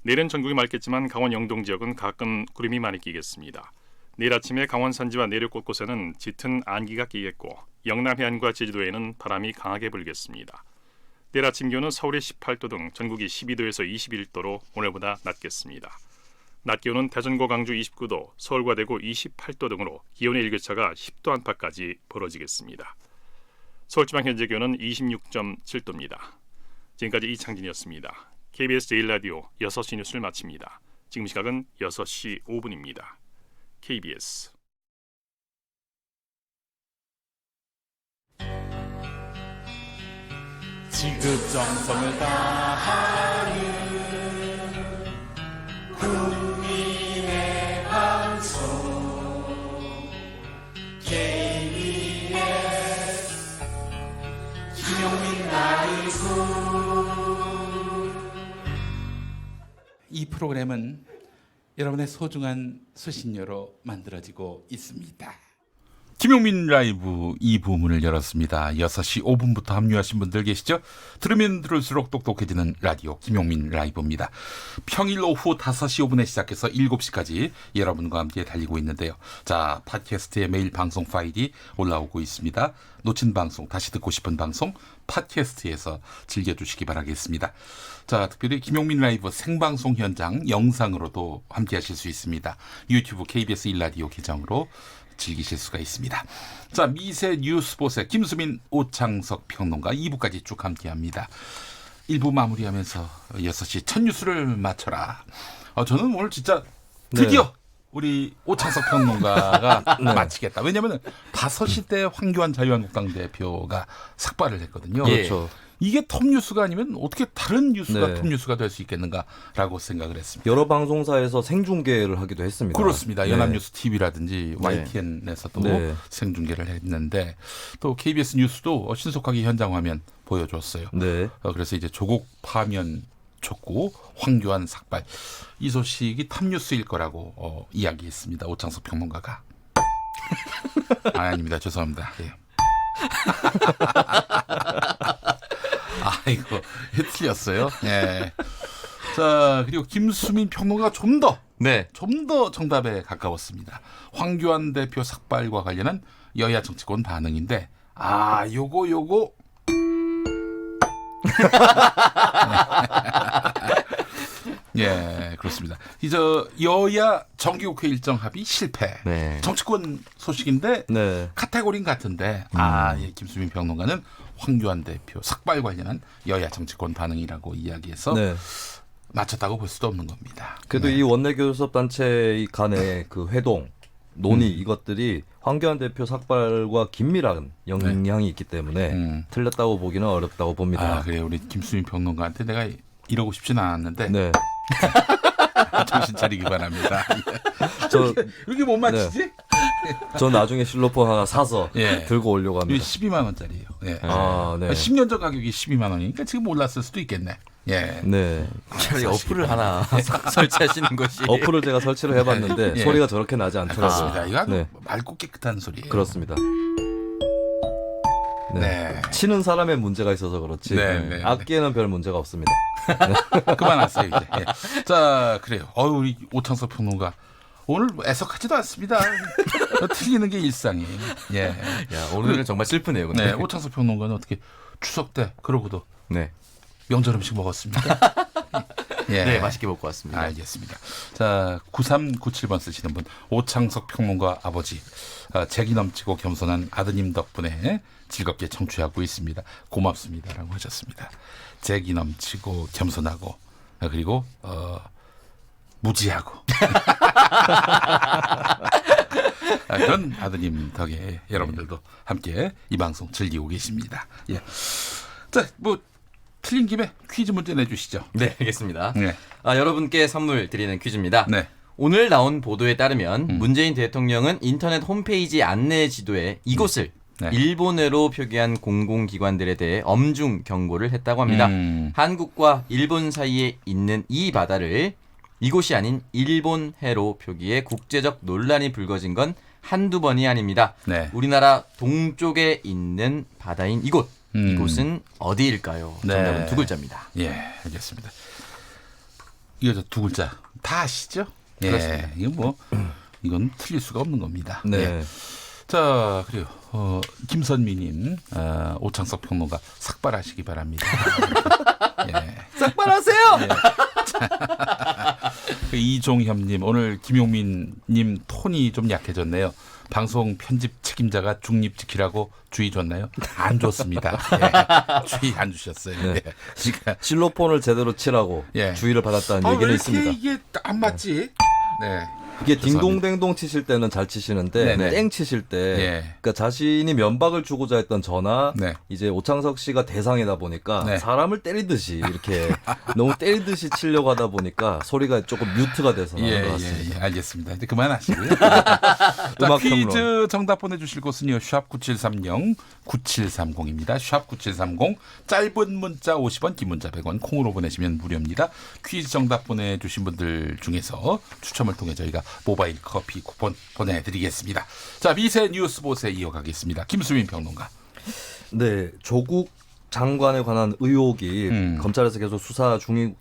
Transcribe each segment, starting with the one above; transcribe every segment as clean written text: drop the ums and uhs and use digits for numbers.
내일은 전국이 맑겠지만 강원 영동 지역은 가끔 구름이 많이 끼겠습니다. 내일 아침에 강원 산지와 내륙 곳곳에는 짙은 안개가 끼겠고 영남 해안과 제주도에는 바람이 강하게 불겠습니다. 내일 아침 기온은 서울이 18도 등 전국이 12도에서 21도로 오늘보다 낮겠습니다. 낮 기온은 대전과 광주 29도, 서울과 대구 28도 등으로 기온의 일교차가 10도 안팎까지 벌어지겠습니다. 서울지방 현재 기온은 26.7도입니다. 지금까지 이창진이었습니다. KBS 제1라디오 6시 뉴스를 마칩니다. 지금 시각은 6시 5분입니다. KBS 지극 정성을 다하는 국민의 방송 KBS 김용민 라이브. 이 프로그램은 여러분의 소중한 수신료로 만들어지고 있습니다. 김용민 라이브 2부문을 열었습니다. 6시 5분부터 합류하신 분들 계시죠? 들으면 들을수록 똑똑해지는 라디오 김용민 라이브입니다. 평일 오후 5시 5분에 시작해서 7시까지 여러분과 함께 달리고 있는데요. 자, 팟캐스트에 매일 방송 파일이 올라오고 있습니다. 놓친 방송, 다시 듣고 싶은 방송 팟캐스트에서 즐겨주시기 바라겠습니다. 자, 특별히 김용민 라이브 생방송 현장 영상으로도 함께 하실 수 있습니다. 유튜브 KBS 1라디오 계정으로 즐기실 수가 있습니다. 자, 미세 뉴스봇의 김수민, 오창석 평론가 2부까지 쭉 함께합니다. 1부 마무리하면서 6시 첫 뉴스를 맞춰라. 저는 오늘 진짜 드디어 우리 오창석 평론가가 마치겠다. 왜냐하면 5시 때 황교안 자유한국당 대표가 삭발을 했거든요. 그렇죠. 이게 톱뉴스가 아니면 어떻게 다른 뉴스가 톱뉴스가 될 수 있겠는가라고 생각을 했습니다. 여러 방송사에서 생중계를 하기도 했습니다. 그렇습니다. 연합뉴스 TV라든지 YTN에서도 네. 생중계를 했는데 또 KBS 뉴스도 신속하게 현장 화면 보여줬어요. 네. 그래서 이제 조국 파면 촉구, 황교안 삭발 이 소식이 탑뉴스일 거라고 이야기했습니다. 오창석 평론가가. 아닙니다. 죄송합니다. 예. 아이고, 틀렸어요. 예. 자, 그리고 김수민 평론가가 좀 더 정답에 가까웠습니다. 황교안 대표 삭발과 관련한 여야 정치권 반응인데, 요거. 예, 그렇습니다. 이제 여야 정기국회 일정 합의 실패. 네. 정치권 소식인데 카테고리는 같은데 예, 김수민 평론가는 황교안 대표 삭발 관련한 여야 정치권 반응이라고 이야기해서 맞췄다고 볼 수도 없는 겁니다. 그래도 이 원내교섭단체 간의 그 회동, 논의 이것들이 황교안 대표 삭발과 긴밀한 영향이 있기 때문에 틀렸다고 보기는 어렵다고 봅니다. 그래요. 우리 김수민 평론가한테 내가 이러고 싶지는 않았는데 정신 차리기 바랍니다. 이렇게 못 맞히지? 저 나중에 실로폰 하나 사서 들고 오려고 합니다. 12만 원짜리예요. 예. 10년 전 가격이 12만 원이니까 지금 올랐을 수도 있겠네. 예. 차라리 어플을 하나 설치하시는 것이. 어플을 제가 설치를 해봤는데 소리가 저렇게 나지 않더라고요. 이거 맑고 깨끗한 소리예요. 그렇습니다. 치는 사람의 문제가 있어서 그렇지 악기에는 별 문제가 없습니다. 그만하세요 이제. 자, 그래요. 우리 오창석 평론가 오늘 애석하지도 않습니다. 틀리는 게 일상이에요. 야, 오늘은 정말 슬프네요. 근데. 오창석 평론가는 어떻게 추석 때 그러고도 명절 음식 먹었습니까? 네, 맛있게 먹고 왔습니다. 알겠습니다. 자, 9397번 쓰시는 분, 오창석 평론가 아버지, 재기 넘치고 겸손한 아드님 덕분에 즐겁게 청취하고 있습니다. 고맙습니다라고 하셨습니다. 재기 넘치고 겸손하고 그리고 무지하고 그런 아드님 덕에 여러분들도 함께 이 방송 즐기고 계십니다. 예. 자, 틀린 김에 퀴즈 문제 내주시죠. 네, 알겠습니다. 여러분께 선물 드리는 퀴즈입니다. 오늘 나온 보도에 따르면 문재인 대통령은 인터넷 홈페이지 안내 지도에 이곳을 일본어로 표기한 공공기관들에 대해 엄중 경고를 했다고 합니다. 한국과 일본 사이에 있는 이 바다를 이곳이 아닌 일본해로 표기해 국제적 논란이 불거진 건 한두 번이 아닙니다. 우리나라 동쪽에 있는 바다인 이곳은 어디일까요? 정답은 두 글자입니다. 예, 알겠습니다. 이거 두 글자 다 아시죠? 그렇습니다. 이건 틀릴 수가 없는 겁니다. 네. 예. 자, 그래요. 김선미님, 오창석 평론가 삭발하시기 바랍니다. 예. 삭발하세요. 예. 이종협님, 오늘 김용민님 톤이 좀 약해졌네요. 방송 편집 책임자가 중립 지키라고 주의 줬나요? 안 줬습니다. 예. 주의 안 주셨어요. 네. 예. 그러니까 실로폰을 제대로 치라고 예. 주의를 받았다는 얘기는 왜 이렇게 있습니다. 이게 안 맞지? 네. 이게 죄송합니다. 딩동댕동 치실 때는 잘 치시는데 네네. 땡 치실 때 예. 그러니까 자신이 면박을 주고자 했던 전화 네. 이제 오창석 씨가 대상이다 보니까 네. 사람을 때리듯이 이렇게 너무 때리듯이 치려고 하다 보니까 소리가 조금 뮤트가 돼서 나온 것 같습니다. 예, 알겠습니다. 이제 그만하시고요. 자, 음악 퀴즈 평론. 정답 보내주실 곳은요. 샵 9730 9730입니다. 샵 9730 짧은 문자 50원 긴 문자 100원 콩으로 보내시면 무료입니다. 퀴즈 정답 보내주신 분들 중에서 추첨을 통해 저희가 모바일 커피 쿠폰 보내드리겠습니다. 자, 미세 뉴스 보세 이어가겠습니다. 김수민 평론가. 네, 조국 장관에 관한 의혹이 검찰에서 계속 수사 중이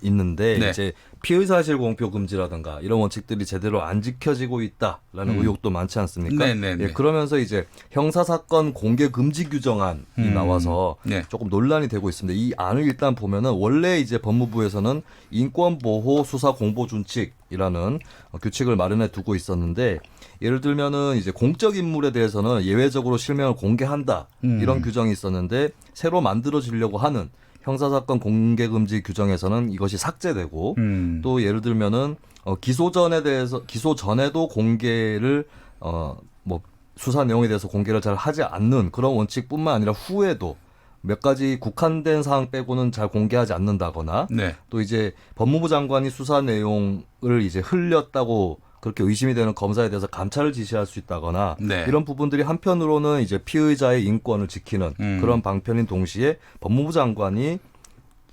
있는데 네. 이제 피의 사실 공표 금지라든가 이런 원칙들이 제대로 안 지켜지고 있다라는 의혹도 많지 않습니까? 네네네. 예, 그러면서 이제 형사사건 공개 금지 규정안이 나와서 네. 조금 논란이 되고 있습니다. 이 안을 일단 보면은 원래 이제 법무부에서는 인권보호 수사 공보 준칙이라는 규칙을 마련해 두고 있었는데 예를 들면은 이제 공적 인물에 대해서는 예외적으로 실명을 공개한다 이런 규정이 있었는데 새로 만들어지려고 하는 형사사건 공개금지 규정에서는 이것이 삭제되고 또 예를 들면은 기소 전에도 공개를 뭐 수사 내용에 대해서 공개를 잘 하지 않는 그런 원칙뿐만 아니라 후에도 몇 가지 국한된 사항 빼고는 잘 공개하지 않는다거나 네. 또 이제 법무부 장관이 수사 내용을 이제 흘렸다고 그렇게 의심이 되는 검사에 대해서 감찰을 지시할 수 있다거나 네. 이런 부분들이 한편으로는 이제 피의자의 인권을 지키는 그런 방편인 동시에 법무부 장관이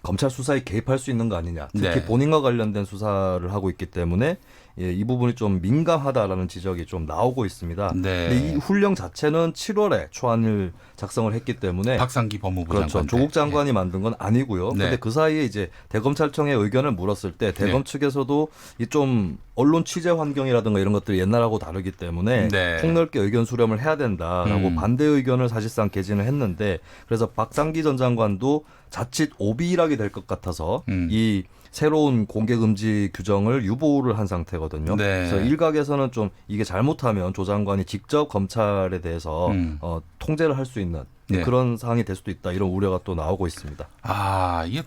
검찰 수사에 개입할 수 있는 거 아니냐. 특히 네. 본인과 관련된 수사를 하고 있기 때문에 예, 이 부분이 좀 민감하다라는 지적이 좀 나오고 있습니다. 네. 근데 이 훈령 자체는 7월에 초안을 작성을 했기 때문에 박상기 법무부 그렇죠. 장관. 조국 장관이 만든 건 아니고요. 네. 근데 그 사이에 이제 대검찰청의 의견을 물었을 때 대검 네. 측에서도 이 좀 언론 취재 환경이라든가 이런 것들이 옛날하고 다르기 때문에 네. 폭넓게 의견 수렴을 해야 된다라고 반대 의견을 사실상 개진을 했는데 그래서 박상기 전 장관도 자칫 오비락이 될 것 같아서 이 새로운 공개금지 규정을 유보를 한 상태거든요. 네. 그래서 일각에서는 좀 이게 잘못하면 조 장관이 직접 검찰에 대해서 통제를 할 수 있는 네. 그런 상황이 될 수도 있다. 이런 우려가 또 나오고 있습니다. 아, 이게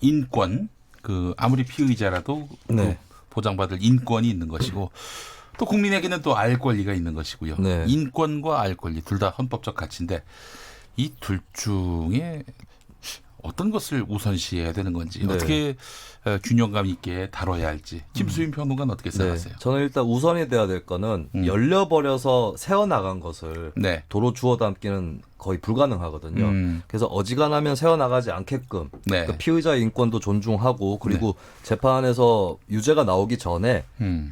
인권 아무리 피의자라도 네. 보장받을 인권이 있는 것이고 또 국민에게는 또 알 권리가 있는 것이고요. 네. 인권과 알 권리 둘 다 헌법적 가치인데 이 둘 중에 어떤 것을 우선시해야 되는 건지 네. 어떻게 균형감 있게 다뤄야 할지 김수인 평론가는 어떻게 생각하세요? 저는 일단 우선이 돼야 될 거는 열려버려서 새어나간 것을 네. 도로 주워 담기는 거의 불가능하거든요. 그래서 어지간하면 새어나가지 않게끔 네. 그 피의자의 인권도 존중하고 그리고 재판에서 유죄가 나오기 전에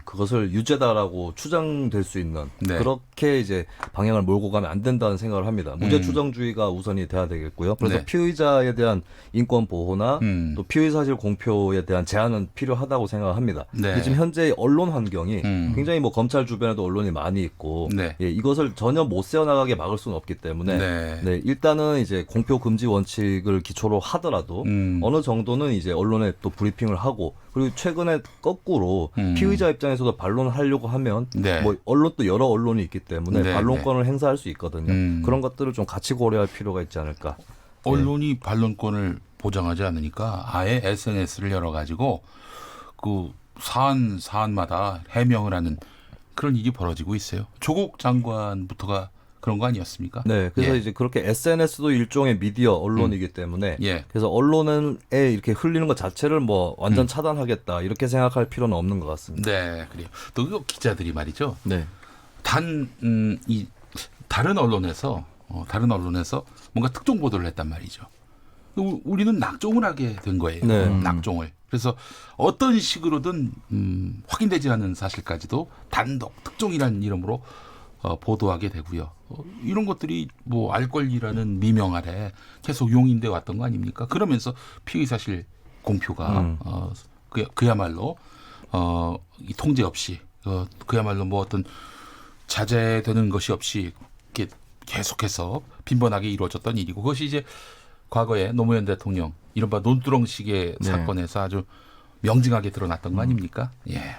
그것을 유죄다라고 추정될 수 있는 네. 그렇게 이제 방향을 몰고 가면 안 된다는 생각을 합니다. 무죄 추정주의가 우선이 돼야 되겠고요. 그래서 네. 피의자에 대한 인권 보호나 또 피의 사실 공표에 대한 제한은 필요하다고 생각합니다. 네. 근데 지금 현재 언론 환경이 굉장히 뭐 검찰 주변에도 언론이 많이 있고 네. 예, 이것을 전혀 못 세워나가게 막을 수는 없기 때문에 네. 네, 일단은 이제 공표 금지 원칙을 기초로 하더라도 어느 정도는 이제 언론에 또 브리핑을 하고 그리고 최근에 거꾸로 피의자 입장에서도 반론을 하려고 하면 네. 뭐 언론도 여러 언론이 있기 때문에 네, 반론권을 행사할 수 있거든요. 그런 것들을 좀 같이 고려할 필요가 있지 않을까. 언론이 반론권을 보장하지 않으니까 아예 SNS를 열어가지고 그 사안마다 해명을 하는 그런 일이 벌어지고 있어요. 조국 장관부터가 그런 거 아니었습니까? 네, 그래서 예. 이제 그렇게 SNS도 일종의 미디어 언론이기 때문에 예. 그래서 언론에 이렇게 흘리는 것 자체를 뭐 완전 차단하겠다 이렇게 생각할 필요는 없는 것 같습니다. 네, 그래요. 또 이거 기자들이 말이죠. 네, 이 다른 언론에서 뭔가 특종 보도를 했단 말이죠. 우리는 낙종을 하게 된 거예요. 네. 낙종을. 그래서 어떤 식으로든 확인되지 않은 사실까지도 단독 특종이라는 이름으로 보도하게 되고요. 이런 것들이 뭐 알 권리라는 미명 아래 계속 용인돼 왔던 거 아닙니까? 그러면서 피의 사실 공표가 그야말로 이 통제 없이 그야말로 뭐 어떤 자제되는 것이 없이 이렇게 계속해서 빈번하게 이루어졌던 일이고 그것이 이제 과거에 노무현 대통령 이른바 논두렁식의 사건에서 아주 명징하게 드러났던 거 아닙니까? 예.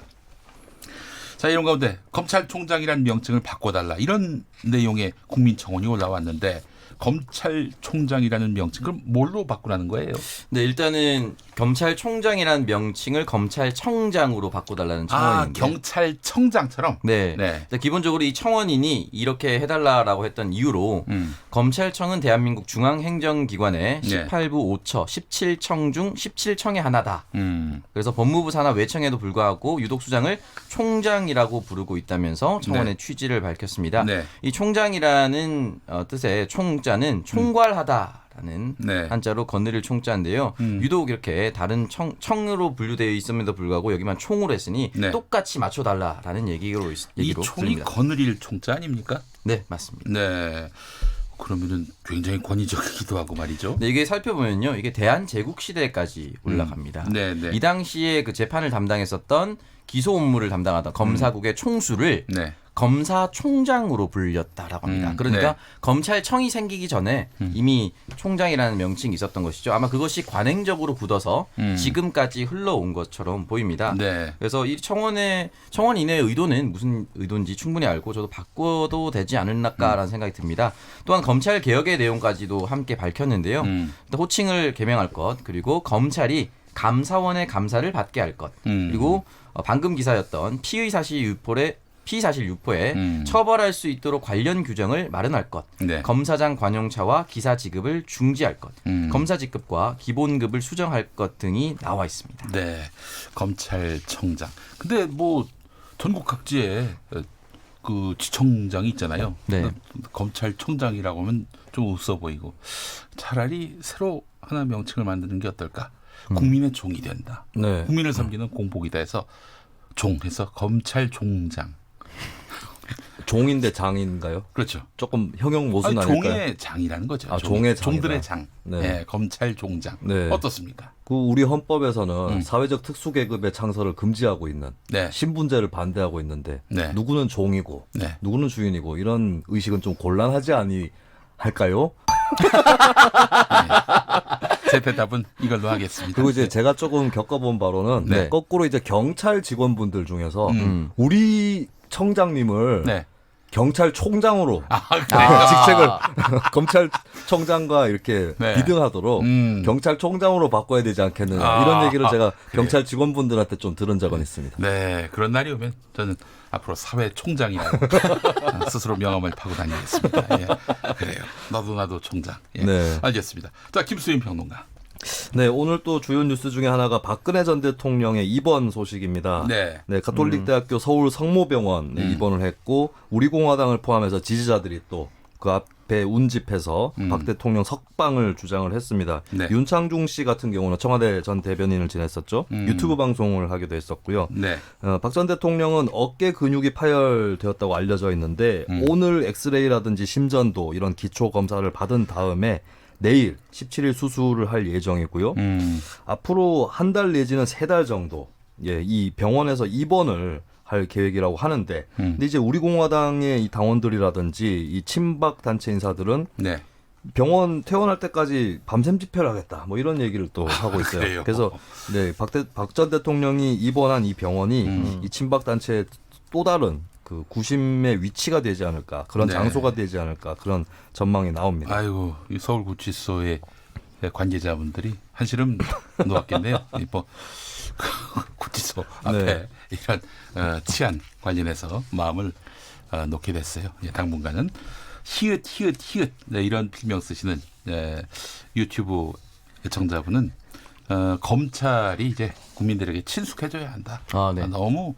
자, 이런 가운데 검찰총장이라는 명칭을 바꿔달라 이런 내용의 국민청원이 올라왔는데 검찰총장이라는 명칭 그럼 뭘로 바꾸라는 거예요? 네, 일단은 검찰총장이라는 명칭을 검찰청장으로 바꿔달라는 청원인데. 경찰청장처럼? 네. 기본적으로 이 청원인이 이렇게 해달라라고 했던 이유로 검찰청은 대한민국 중앙행정기관의 18부 5처 17청 중 17청의 하나다. 그래서 법무부 산하 외청에도 불구하고 유독 수장을 총장이라고 부르고 있다면서 청원의 취지를 밝혔습니다. 이 총장이라는 뜻의 총자는 총괄하다라는 한자로 거느릴 총자인데요. 유독 이렇게 다른 청으로 분류되어 있음에도 불구하고 여기만 총으로 했으니 똑같이 맞춰달라라는 얘기로 이 총이 들립니다. 거느릴 총자 아닙니까? 네, 맞습니다. 네. 그러면은 굉장히 권위적이기도 하고 말이죠. 네, 이게 살펴보면요, 이게 대한제국 시대까지 올라갑니다. 이 당시에 그 재판을 담당했었던 기소 업무를 담당하던 검사국의 총수를 검사총장으로 불렸다라고 합니다. 그러니까 검찰청이 생기기 전에 이미 총장이라는 명칭이 있었던 것이죠. 아마 그것이 관행적으로 굳어서 지금까지 흘러온 것처럼 보입니다. 그래서 이 청원인의 의도는 무슨 의도인지 충분히 알고 저도 바꿔도 되지 않을까라는 생각이 듭니다. 또한 검찰 개혁의 내용까지도 함께 밝혔는데요. 호칭을 개명할 것, 그리고 검찰이 감사원의 감사를 받게 할 것, 그리고 방금 기사였던 피의사실 유포에 처벌할 수 있도록 관련 규정을 마련할 것, 검사장 관용차와 기사 지급을 중지할 것, 검사 직급과 기본급을 수정할 것 등이 나와 있습니다. 네, 검찰청장. 근데 뭐 전국 각지에 그 지청장이 있잖아요. 검찰청장이라고 하면 좀 없어 보이고 차라리 새로 하나 명칭을 만드는 게 어떨까? 국민의 종이 된다. 국민을 섬기는 공복이다 해서 종해서 검찰총장. 종인데 장인가요? 그렇죠. 조금 형용 모순 아닐까요? 종의 장이라는 거죠. 종의 장이다. 종들의 장. 검찰총장. 어떻습니까? 그 우리 헌법에서는 사회적 특수계급의 창설을 금지하고 있는 신분제를 반대하고 있는데 누구는 종이고 누구는 주인이고 이런 의식은 좀 곤란하지 할까요? 제 대답은 이걸로 하겠습니다. 그리고 이제 제가 조금 겪어본 바로는 거꾸로 이제 경찰 직원분들 중에서 우리 청장님을 경찰총장으로 직책을 검찰청장과 이렇게 비등하도록 경찰총장으로 바꿔야 되지 않겠느냐 이런 얘기를 제가 경찰 직원분들한테 좀 들은 적은 있습니다. 네, 그런 날이 오면 저는 앞으로 사회총장이라고 스스로 명함을 파고 다니겠습니다. 그래요. 나도 총장. 알겠습니다. 자, 김수인 평론가. 네, 오늘 또 주요 뉴스 중에 하나가 박근혜 전 대통령의 입원 소식입니다. 가톨릭대학교 서울 성모병원에 입원을 했고 우리 공화당을 포함해서 지지자들이 또 그 앞에 운집해서 박 대통령 석방을 주장을 했습니다. 윤창중 씨 같은 경우는 청와대 전 대변인을 지냈었죠. 유튜브 방송을 하기도 했었고요. 박 전 대통령은 어깨 근육이 파열되었다고 알려져 있는데 오늘 엑스레이라든지 심전도 이런 기초 검사를 받은 다음에 내일 17일 수술을 할 예정이고요. 앞으로 한 달 내지는 3달 정도 이 병원에서 입원을 할 계획이라고 하는데 근데 이제 우리 공화당의 이 당원들이라든지 이 친박 단체 인사들은 병원 퇴원할 때까지 밤샘 집회를 하겠다 뭐 이런 얘기를 또 하고 있어요. 그래서 박 전 대통령이 입원한 이 병원이 이 친박 단체의 또 다른 그 구심의 위치가 되지 않을까 그런 장소가 되지 않을까 그런 전망이 나옵니다. 아이고 이 서울구치소의 관계자분들이 한시름 놓았겠네요. 뭐 구치소 앞에 이런 치안 관련해서 마음을 놓게 됐어요. 당분간은 히읗 이런 필명 쓰시는 유튜브 애청자분은 검찰이 이제 국민들에게 친숙해져야 한다. 너무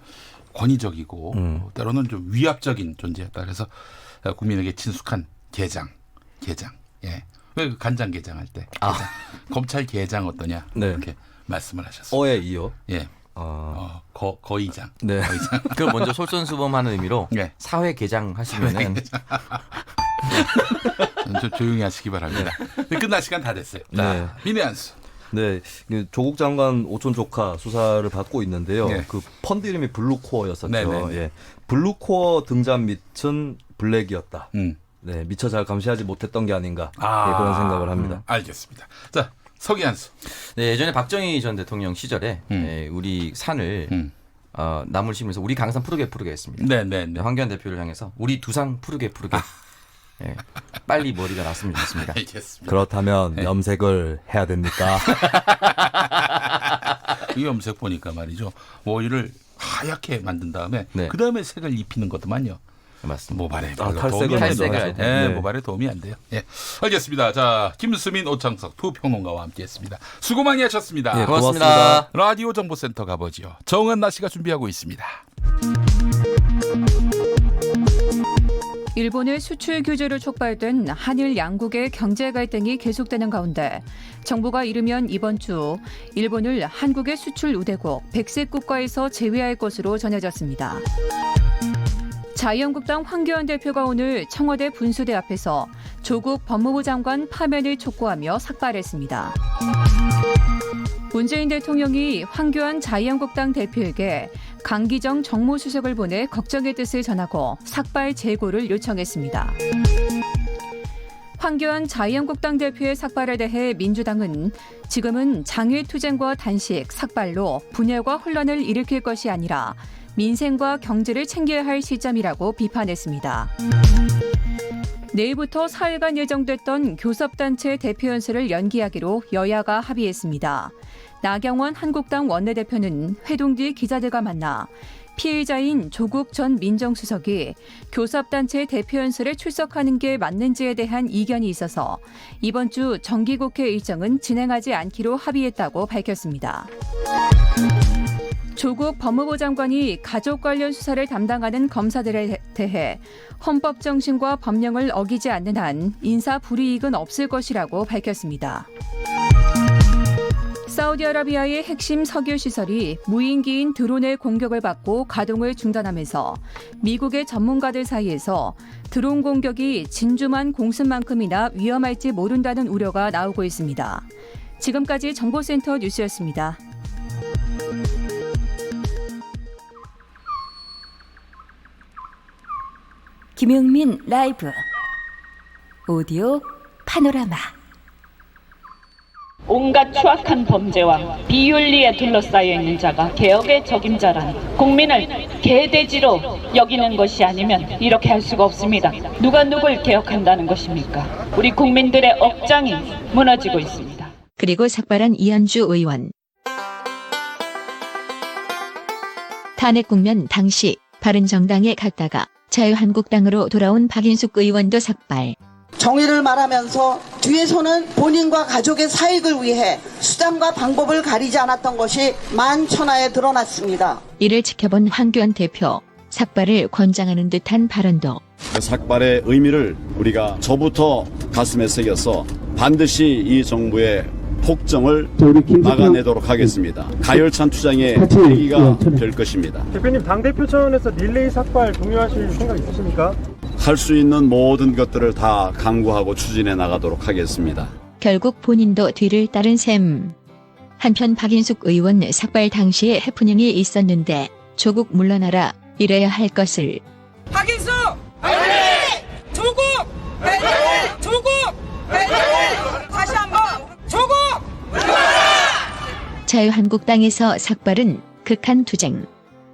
권위적이고 때로는 좀 위압적인 존재였다. 그래서 국민에게 친숙한 게장. 왜 그 간장게장 할 때 검찰 게장 어떠냐 이렇게 말씀을 하셨어요. 어에 이어. 거의장. 거의장. 그럼 먼저 솔선수범하는 의미로 사회 개장 하시면은 좀 조용히 하시기 바랍니다. 끝날 시간 다 됐어요. 자, 민의 한수. 네, 조국 장관 오촌 조카 수사를 받고 있는데요. 네. 그 펀드 이름이 블루코어였었죠. 네네네. 예. 블루코어 등잔 밑은 블랙이었다. 음. 네, 미처 잘 감시하지 못했던 게 아닌가 예, 그런 생각을 합니다. 알겠습니다. 자, 서기한수. 네, 예전에 박정희 전 대통령 시절에 우리 산을 나무를 심으면서 우리 강산 푸르게 했습니다. 네네. 황교안 대표를 향해서 우리 두상 푸르게. 예, 빨리 머리가 났으면 좋겠습니다. 알겠습니다. 그렇다면 염색을 해야 됩니까? 이 염색 보니까 말이죠. 머리를 하얗게 만든 다음에 네. 그 다음에 색을 입히는 것도만요. 맞습니다. 모발에 탈색을 네, 모발에 도움이 안 돼요. 예, 알겠습니다. 자, 김수민, 오창석 두 평론가와 함께했습니다. 수고 많이 하셨습니다. 네, 고맙습니다. 라디오 정보센터 가보죠. 정은나 씨가 준비하고 있습니다. 일본의 수출 규제로 촉발된 한일 양국의 경제 갈등이 계속되는 가운데 정부가 이르면 이번 주 일본을 한국의 수출 우대국 100세 국가에서 제외할 것으로 전해졌습니다. 자유한국당 황교안 대표가 오늘 청와대 분수대 앞에서 조국 법무부 장관 파면을 촉구하며 삭발했습니다. 문재인 대통령이 황교안 자유한국당 대표에게 강기정 정무수석을 보내 걱정의 뜻을 전하고 삭발 재고를 요청했습니다. 황교안 자유한국당 대표의 삭발에 대해 민주당은 지금은 장외투쟁과 단식, 삭발로 분열과 혼란을 일으킬 것이 아니라 민생과 경제를 챙겨야 할 시점이라고 비판했습니다. 내일부터 4일간 예정됐던 교섭단체 대표 연설을 연기하기로 여야가 합의했습니다. 나경원 한국당 원내대표는 회동 뒤 기자들과 만나 피해자인 조국 전 민정수석이 교섭단체 대표 연설에 출석하는 게 맞는지에 대한 이견이 있어서 이번 주 정기국회 일정은 진행하지 않기로 합의했다고 밝혔습니다. 조국 법무부 장관이 가족 관련 수사를 담당하는 검사들에 대해 헌법 정신과 법령을 어기지 않는 한 인사 불이익은 없을 것이라고 밝혔습니다. 사우디아라비아의 핵심 석유 시설이 무인기인 드론의 공격을 받고 가동을 중단하면서 미국의 전문가들 사이에서 드론 공격이 진주만 공습만큼이나 위험할지 모른다는 우려가 나오고 있습니다. 지금까지 정보센터 뉴스였습니다. 김용민 라이브 오디오 파노라마. 온갖 추악한 범죄와 비윤리에 둘러싸여 있는 자가 개혁의 적임자라니 국민을 개돼지로 여기는 것이 아니면 이렇게 할 수가 없습니다. 누가 누굴 개혁한다는 것입니까? 우리 국민들의 억장이 무너지고 있습니다. 그리고 삭발한 이현주 의원. 탄핵 국면 당시 바른정당에 갔다가 자유한국당으로 돌아온 박인숙 의원도 삭발. 정의를 말하면서 뒤에서는 본인과 가족의 사익을 위해 수단과 방법을 가리지 않았던 것이 만천하에 드러났습니다. 이를 지켜본 황교안 대표, 삭발을 권장하는 듯한 발언도. 삭발의 의미를 우리가 저부터 가슴에 새겨서 반드시 이 정부의 폭정을 막아내도록 하겠습니다. 가열찬 투쟁의 계기가 될 것입니다. 대표님, 당대표 차원에서 릴레이 삭발 동의하실 생각 있으십니까? 할 수 있는 모든 것들을 다 강구하고 추진해 나가도록 하겠습니다. 결국 본인도 뒤를 따른 셈. 한편 박인숙 의원 삭발 당시에 해프닝이 있었는데 조국 물러나라 이래야 할 것을. 박인숙! 빨리! 조국! 빨리! 조국! 빨리! 다시 한번 조국! 자유한국당에서 삭발은 극한 투쟁.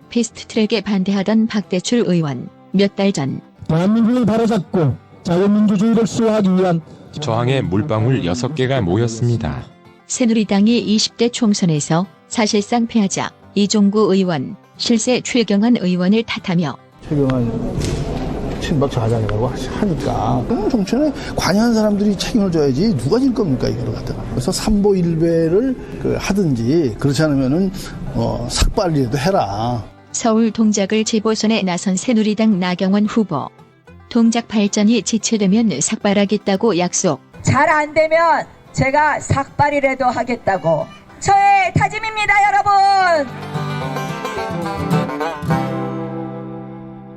패스트트랙에 반대하던 박대출 의원 몇 달 전. 대한민국을 바로잡고 자유민주주의를 수호하기 위한 저항의 물방울 6개가 모였습니다. 새누리당이 20대 총선에서 사실상 패하자 이종구 의원, 실세 최경환 의원을 탓하며 최경환 친박 좌장이라고 하니까 정치에 관여한 사람들이 책임을 져야지 누가 질 겁니까 이거를 갖다가. 그래서 삼보일배를 하든지 그렇지 않으면은 삭발이라도 해라. 서울 동작을 재보선에 나선 새누리당 나경원 후보. 동작 발전이 지체되면 삭발하겠다고 약속. 잘 안 되면 제가 삭발이라도 하겠다고. 저의 다짐입니다, 여러분.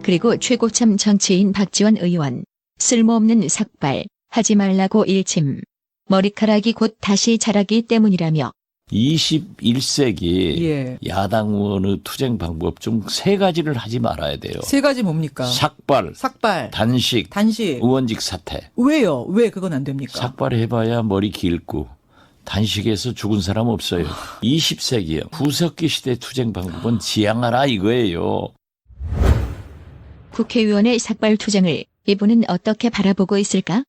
그리고 최고참 정치인 박지원 의원. 쓸모없는 삭발 하지 말라고 일침. 머리카락이 곧 다시 자라기 때문이라며 21세기 야당 의원의 투쟁 방법 중 3가지를 하지 말아야 돼요. 3가지 뭡니까? 삭발, 단식, 의원직 사퇴. 왜요? 왜 그건 안 됩니까? 삭발해봐야 머리 길고 단식에서 죽은 사람 없어요. 20세기요. 구석기 시대 투쟁 방법은 지양하라 이거예요. 국회의원의 삭발 투쟁을 이분은 어떻게 바라보고 있을까?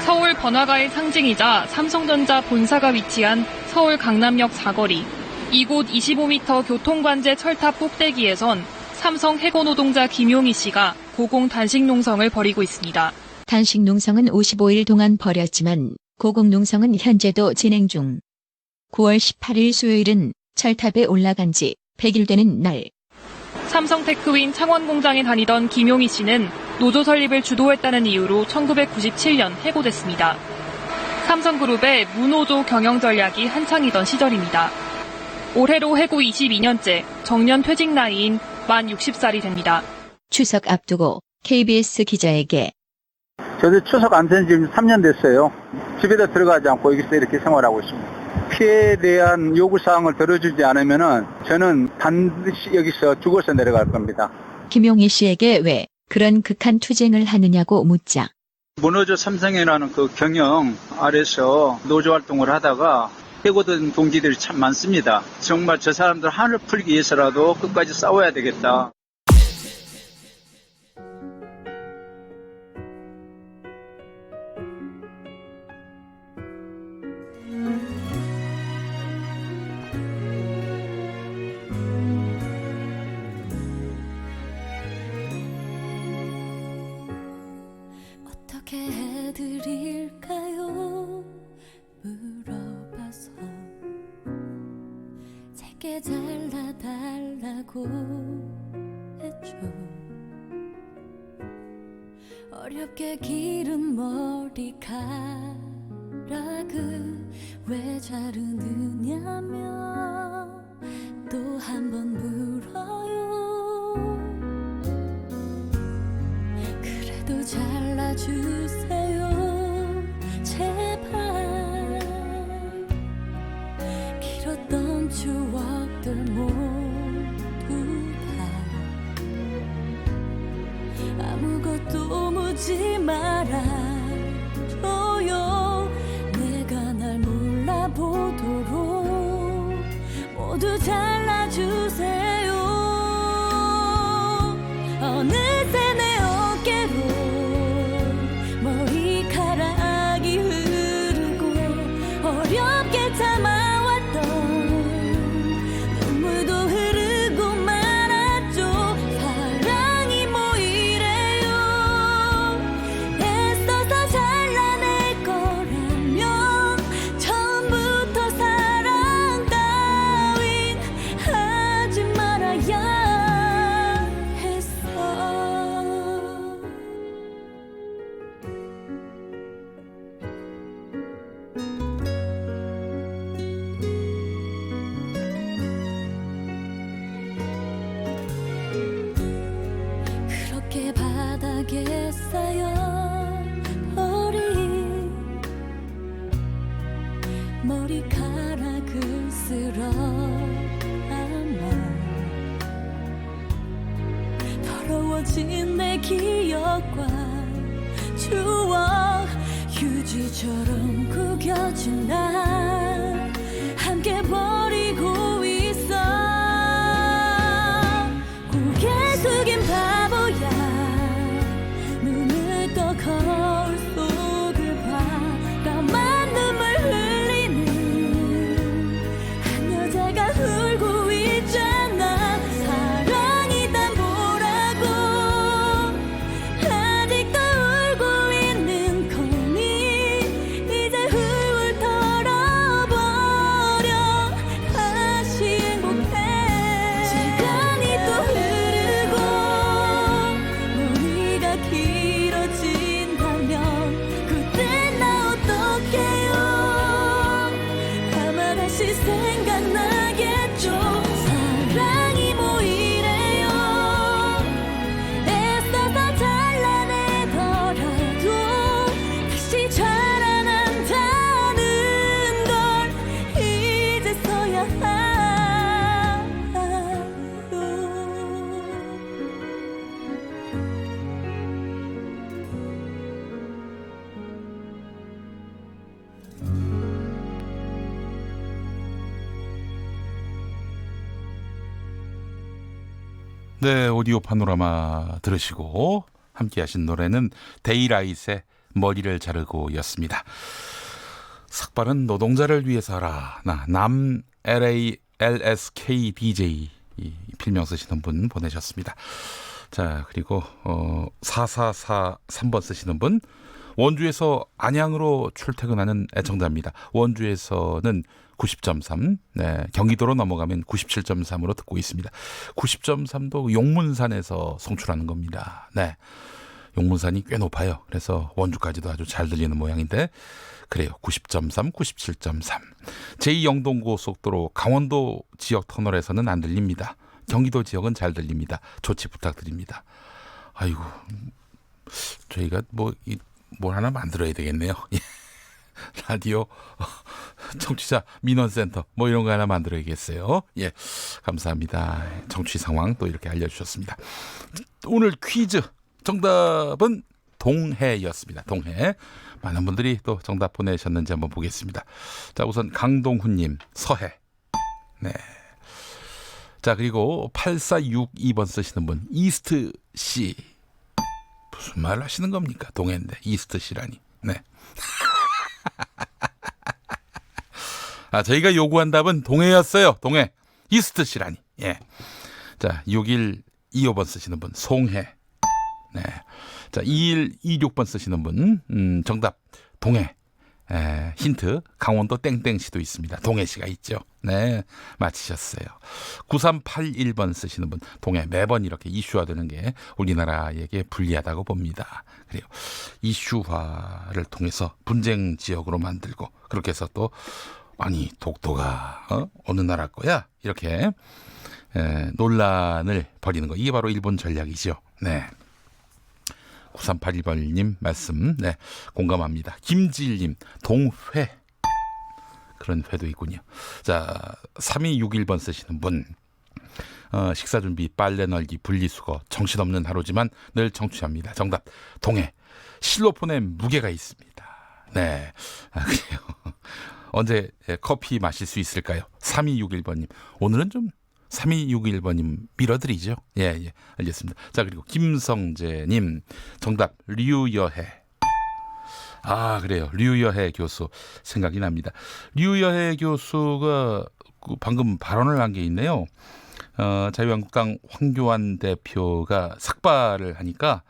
서울 번화가의 상징이자 삼성전자 본사가 위치한 서울 강남역 사거리. 이곳 25m 교통관제 철탑 꼭대기에선 삼성 해고 노동자 김용희 씨가 고공 단식 농성을 벌이고 있습니다. 단식 농성은 55일 동안 벌였지만 고공 농성은 현재도 진행 중. 9월 18일 수요일은 철탑에 올라간 지 100일 되는 날. 삼성 테크윈 창원 공장에 다니던 김용희 씨는 노조 설립을 주도했다는 이유로 1997년 해고됐습니다. 삼성그룹의 무노조 경영 전략이 한창이던 시절입니다. 올해로 해고 22년째, 정년 퇴직 나이인 만 60살이 됩니다. 추석 앞두고 KBS 기자에게 저도 추석 안 된 지 3년 됐어요. 집에다 들어가지 않고 여기서 이렇게 생활하고 있습니다. 피해에 대한 요구사항을 들어주지 않으면 저는 반드시 여기서 죽어서 내려갈 겁니다. 김용희 씨에게 왜 그런 극한 투쟁을 하느냐고 묻자. 무노조 삼성이라는 그 경영 아래서 노조 활동을 하다가 해고된 동지들이 참 많습니다. 정말 저 사람들 한을 풀기 위해서라도 끝까지 싸워야 되겠다. 어떻게 해드릴까요? 물어봐서 짧게 잘라달라고 했죠. 어렵게 기른 머리카락을 왜 자르느냐며 또 한 번 물어요. 그래도 잘라주세요 제발. 길었던 추억들 모두 다 아무것도 묻지 말아줘요. 내가 날 몰라보도록 모두 잘라주세요. 어느새 내 어깨로 머리카락이 흐르고 어렵게 참아왔던 눈물도 흐르고 말았죠. 사랑이 뭐 이래요. 애써서 잘라낼 거라면 처음부터 사랑 따윈 하지 말아야 했어. 그렇게 바닥에 쌓여버린 머리카락을 쓸어 안아 더러워진 내 기억과 추억 휴지처럼 구겨진 날 함께 버리고 있어. 고개 숙인 바보야. 눈을 떠 거울 속을 봐. 까만 눈물 흘리는 한 여자가 울고 있잖아. 사랑이란 뭐라고 아직도 울고 있는 거니. 이제 훌훌 털어버려. 네, 오디오 파노라마 들으시고 함께 하신 노래는 데이라이트의 머리를 자르고였습니다. 삭발은 노동자를 위해서 하라. 남 LALSK DJ 이 필명 쓰시는 분 보내셨습니다. 자, 그리고 4443번 쓰시는 분, 원주에서 안양으로 출퇴근하는 애청자입니다. 원주에서는 90.3, 네, 경기도로 넘어가면 97.3으로 듣고 있습니다. 90.3도 용문산에서 송출하는 겁니다. 네, 용문산이 꽤 높아요. 그래서 원주까지도 아주 잘 들리는 모양인데, 그래요. 90.3, 97.3. 제2영동고속도로 강원도 지역 터널에서는 안 들립니다. 경기도 지역은 잘 들립니다. 조치 부탁드립니다. 아이고, 저희가 뭘 하나 만들어야 되겠네요. 라디오 청취자 민원센터 이런 거 하나 만들어야겠어요. 예, 감사합니다. 정치 상황 또 이렇게 알려주셨습니다. 오늘 퀴즈 정답은 동해였습니다. 동해. 많은 분들이 또 정답 보내셨는지 한번 보겠습니다. 자, 우선 강동훈님 서해. 네. 자, 그리고 8462번 쓰시는 분 이스트시. 무슨 말 하시는 겁니까? 동해인데 이스트시라니. 네. 저희가 요구한 답은 동해였어요. 동해. 이스트시라니. 예. 자, 6125번 쓰시는 분 송해. 네. 자, 2126번 쓰시는 분 정답 동해. 힌트 강원도 땡땡시도 있습니다. 동해시가 있죠. 네, 맞히셨어요. 9381번 쓰시는 분 동해. 매번 이렇게 이슈화되는 게 우리나라에게 불리하다고 봅니다. 그래요. 이슈화를 통해서 분쟁 지역으로 만들고 그렇게 해서 또 아니 독도가 어느 나라 거야? 이렇게 논란을 벌이는 거. 이게 바로 일본 전략이죠. 네. 9381번님 말씀 네, 공감합니다. 김지일님 동회. 그런 회도 있군요. 자, 3261번 쓰시는 분 식사 준비, 빨래 널기, 분리수거 정신없는 하루지만 늘 청취합니다. 정답 동해. 실로폰에 무게가 있습니다. 네, 그래요. 언제 커피 마실 수 있을까요? 3261번님 오늘은 좀 3261번님 밀어드리죠. 예, 알겠습니다. 자, 그리고 김성재님 정답 류여해. 그래요. 류여해 교수 생각이 납니다. 류여해 교수가 방금 발언을 한 게 있네요. 자유한국당 황교안 대표가 삭발을 하니까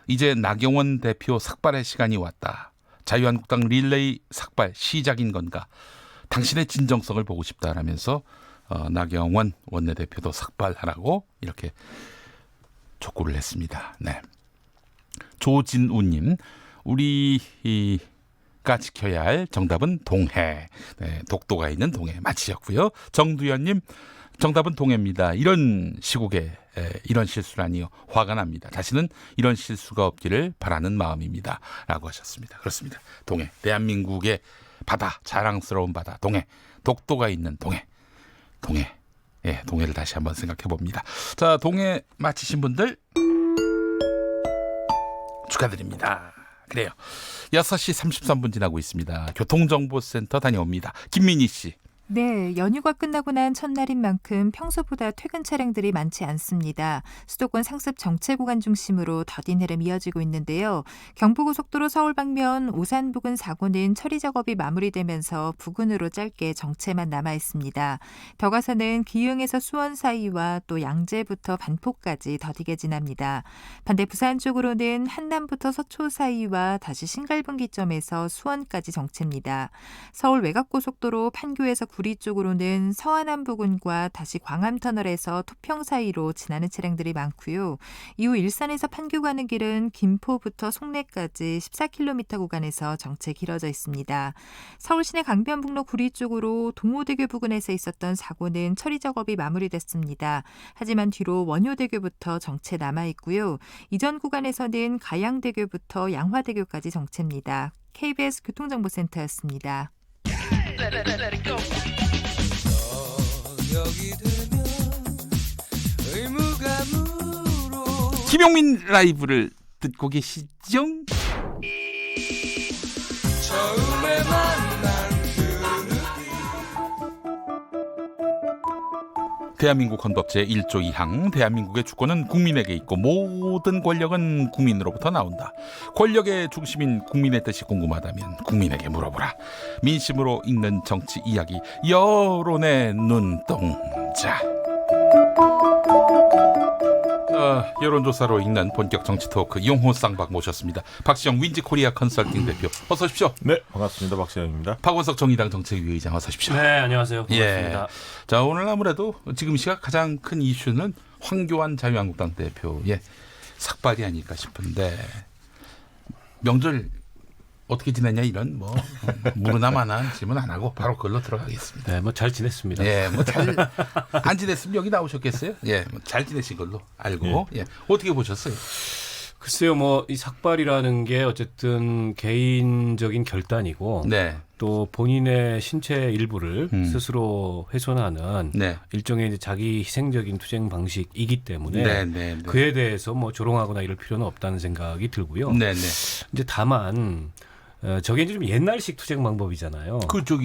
이제 나경원 대표 삭발의 시간이 왔다. 자유한국당 릴레이 삭발 시작인 건가? 당신의 진정성을 보고 싶다라면서 나경원 원내대표도 삭발하라고 이렇게 촉구를 했습니다. 네. 조진우님, 우리가 지켜야 할 정답은 동해. 네, 독도가 있는 동해 맞히셨고요. 정두현님, 정답은 동해입니다. 이런 시국에 이런 실수라니요. 화가 납니다. 다시는 이런 실수가 없기를 바라는 마음입니다. 라고 하셨습니다. 그렇습니다. 동해, 대한민국의 바다, 자랑스러운 바다, 동해, 독도가 있는 동해. 동해. 예, 동해를 다시 한번 생각해 봅니다. 자, 동해 맞히신 분들 축하드립니다. 그래요. 6시 33분 지나고 있습니다. 교통정보센터 다녀옵니다. 김민희 씨. 네, 연휴가 끝나고 난 첫날인 만큼 평소보다 퇴근 차량들이 많지 않습니다. 수도권 상습 정체 구간 중심으로 더딘 흐름 이어지고 있는데요. 경부고속도로 서울 방면 오산 부근 사고는 처리 작업이 마무리되면서 부근으로 짧게 정체만 남아 있습니다. 더 가서는 기흥에서 수원 사이와 또 양재부터 반포까지 더디게 지납니다. 반대 부산 쪽으로는 한남부터 서초 사이와 다시 신갈분기점에서 수원까지 정체입니다. 서울 외곽고속도로 판교에서 구리 쪽으로는 서안암 부근과 다시 광암터널에서 토평 사이로 지나는 차량들이 많고요. 이후 일산에서 판교 가는 길은 김포부터 송내까지 14km 구간에서 정체 길어져 있습니다. 서울시내 강변북로 구리 쪽으로 동호대교 부근에서 있었던 사고는 처리 작업이 마무리됐습니다. 하지만 뒤로 원효대교부터 정체 남아있고요. 이전 구간에서는 가양대교부터 양화대교까지 정체입니다. KBS 교통정보센터였습니다. 김용민 라이브를 듣고 계시죠? 처음에 만난 대한민국 헌법 제1조 2항 대한민국의 주권은 국민에게 있고 모든 권력은 국민으로부터 나온다. 권력의 중심인 국민의 뜻이 궁금하다면 국민에게 물어보라. 민심으로 읽는 정치 이야기 여론의 눈동자. 여론조사로 읽는 본격 정치 토크 용호 쌍박 모셨습니다. 박시영 윈지코리아 컨설팅 대표 어서 오십시오. 네, 반갑습니다. 박시영입니다. 박원석 정의당 정책위의장 어서 오십시오. 네, 안녕하세요. 반갑습니다. 자, 오늘 아무래도 지금 시각 가장 큰 이슈는 황교안 자유한국당 대표의 삭발이 아닐까 싶은데 어떻게 지냈냐 이런 무르나 만한 질문 안 하고 바로 그걸로 들어가겠습니다. 네, 잘 지냈습니다. 잘 안 지냈으면 여기 나오셨겠어요? 잘 지내신 걸로 알고. 어떻게 보셨어요? 글쎄요, 이 삭발이라는 게 어쨌든 개인적인 결단이고 또 본인의 신체 일부를 스스로 훼손하는 일종의 이제 자기 희생적인 투쟁 방식이기 때문에 그에 대해서 조롱하거나 이럴 필요는 없다는 생각이 들고요. 이제 다만 저게 이제 좀 옛날식 투쟁 방법이잖아요.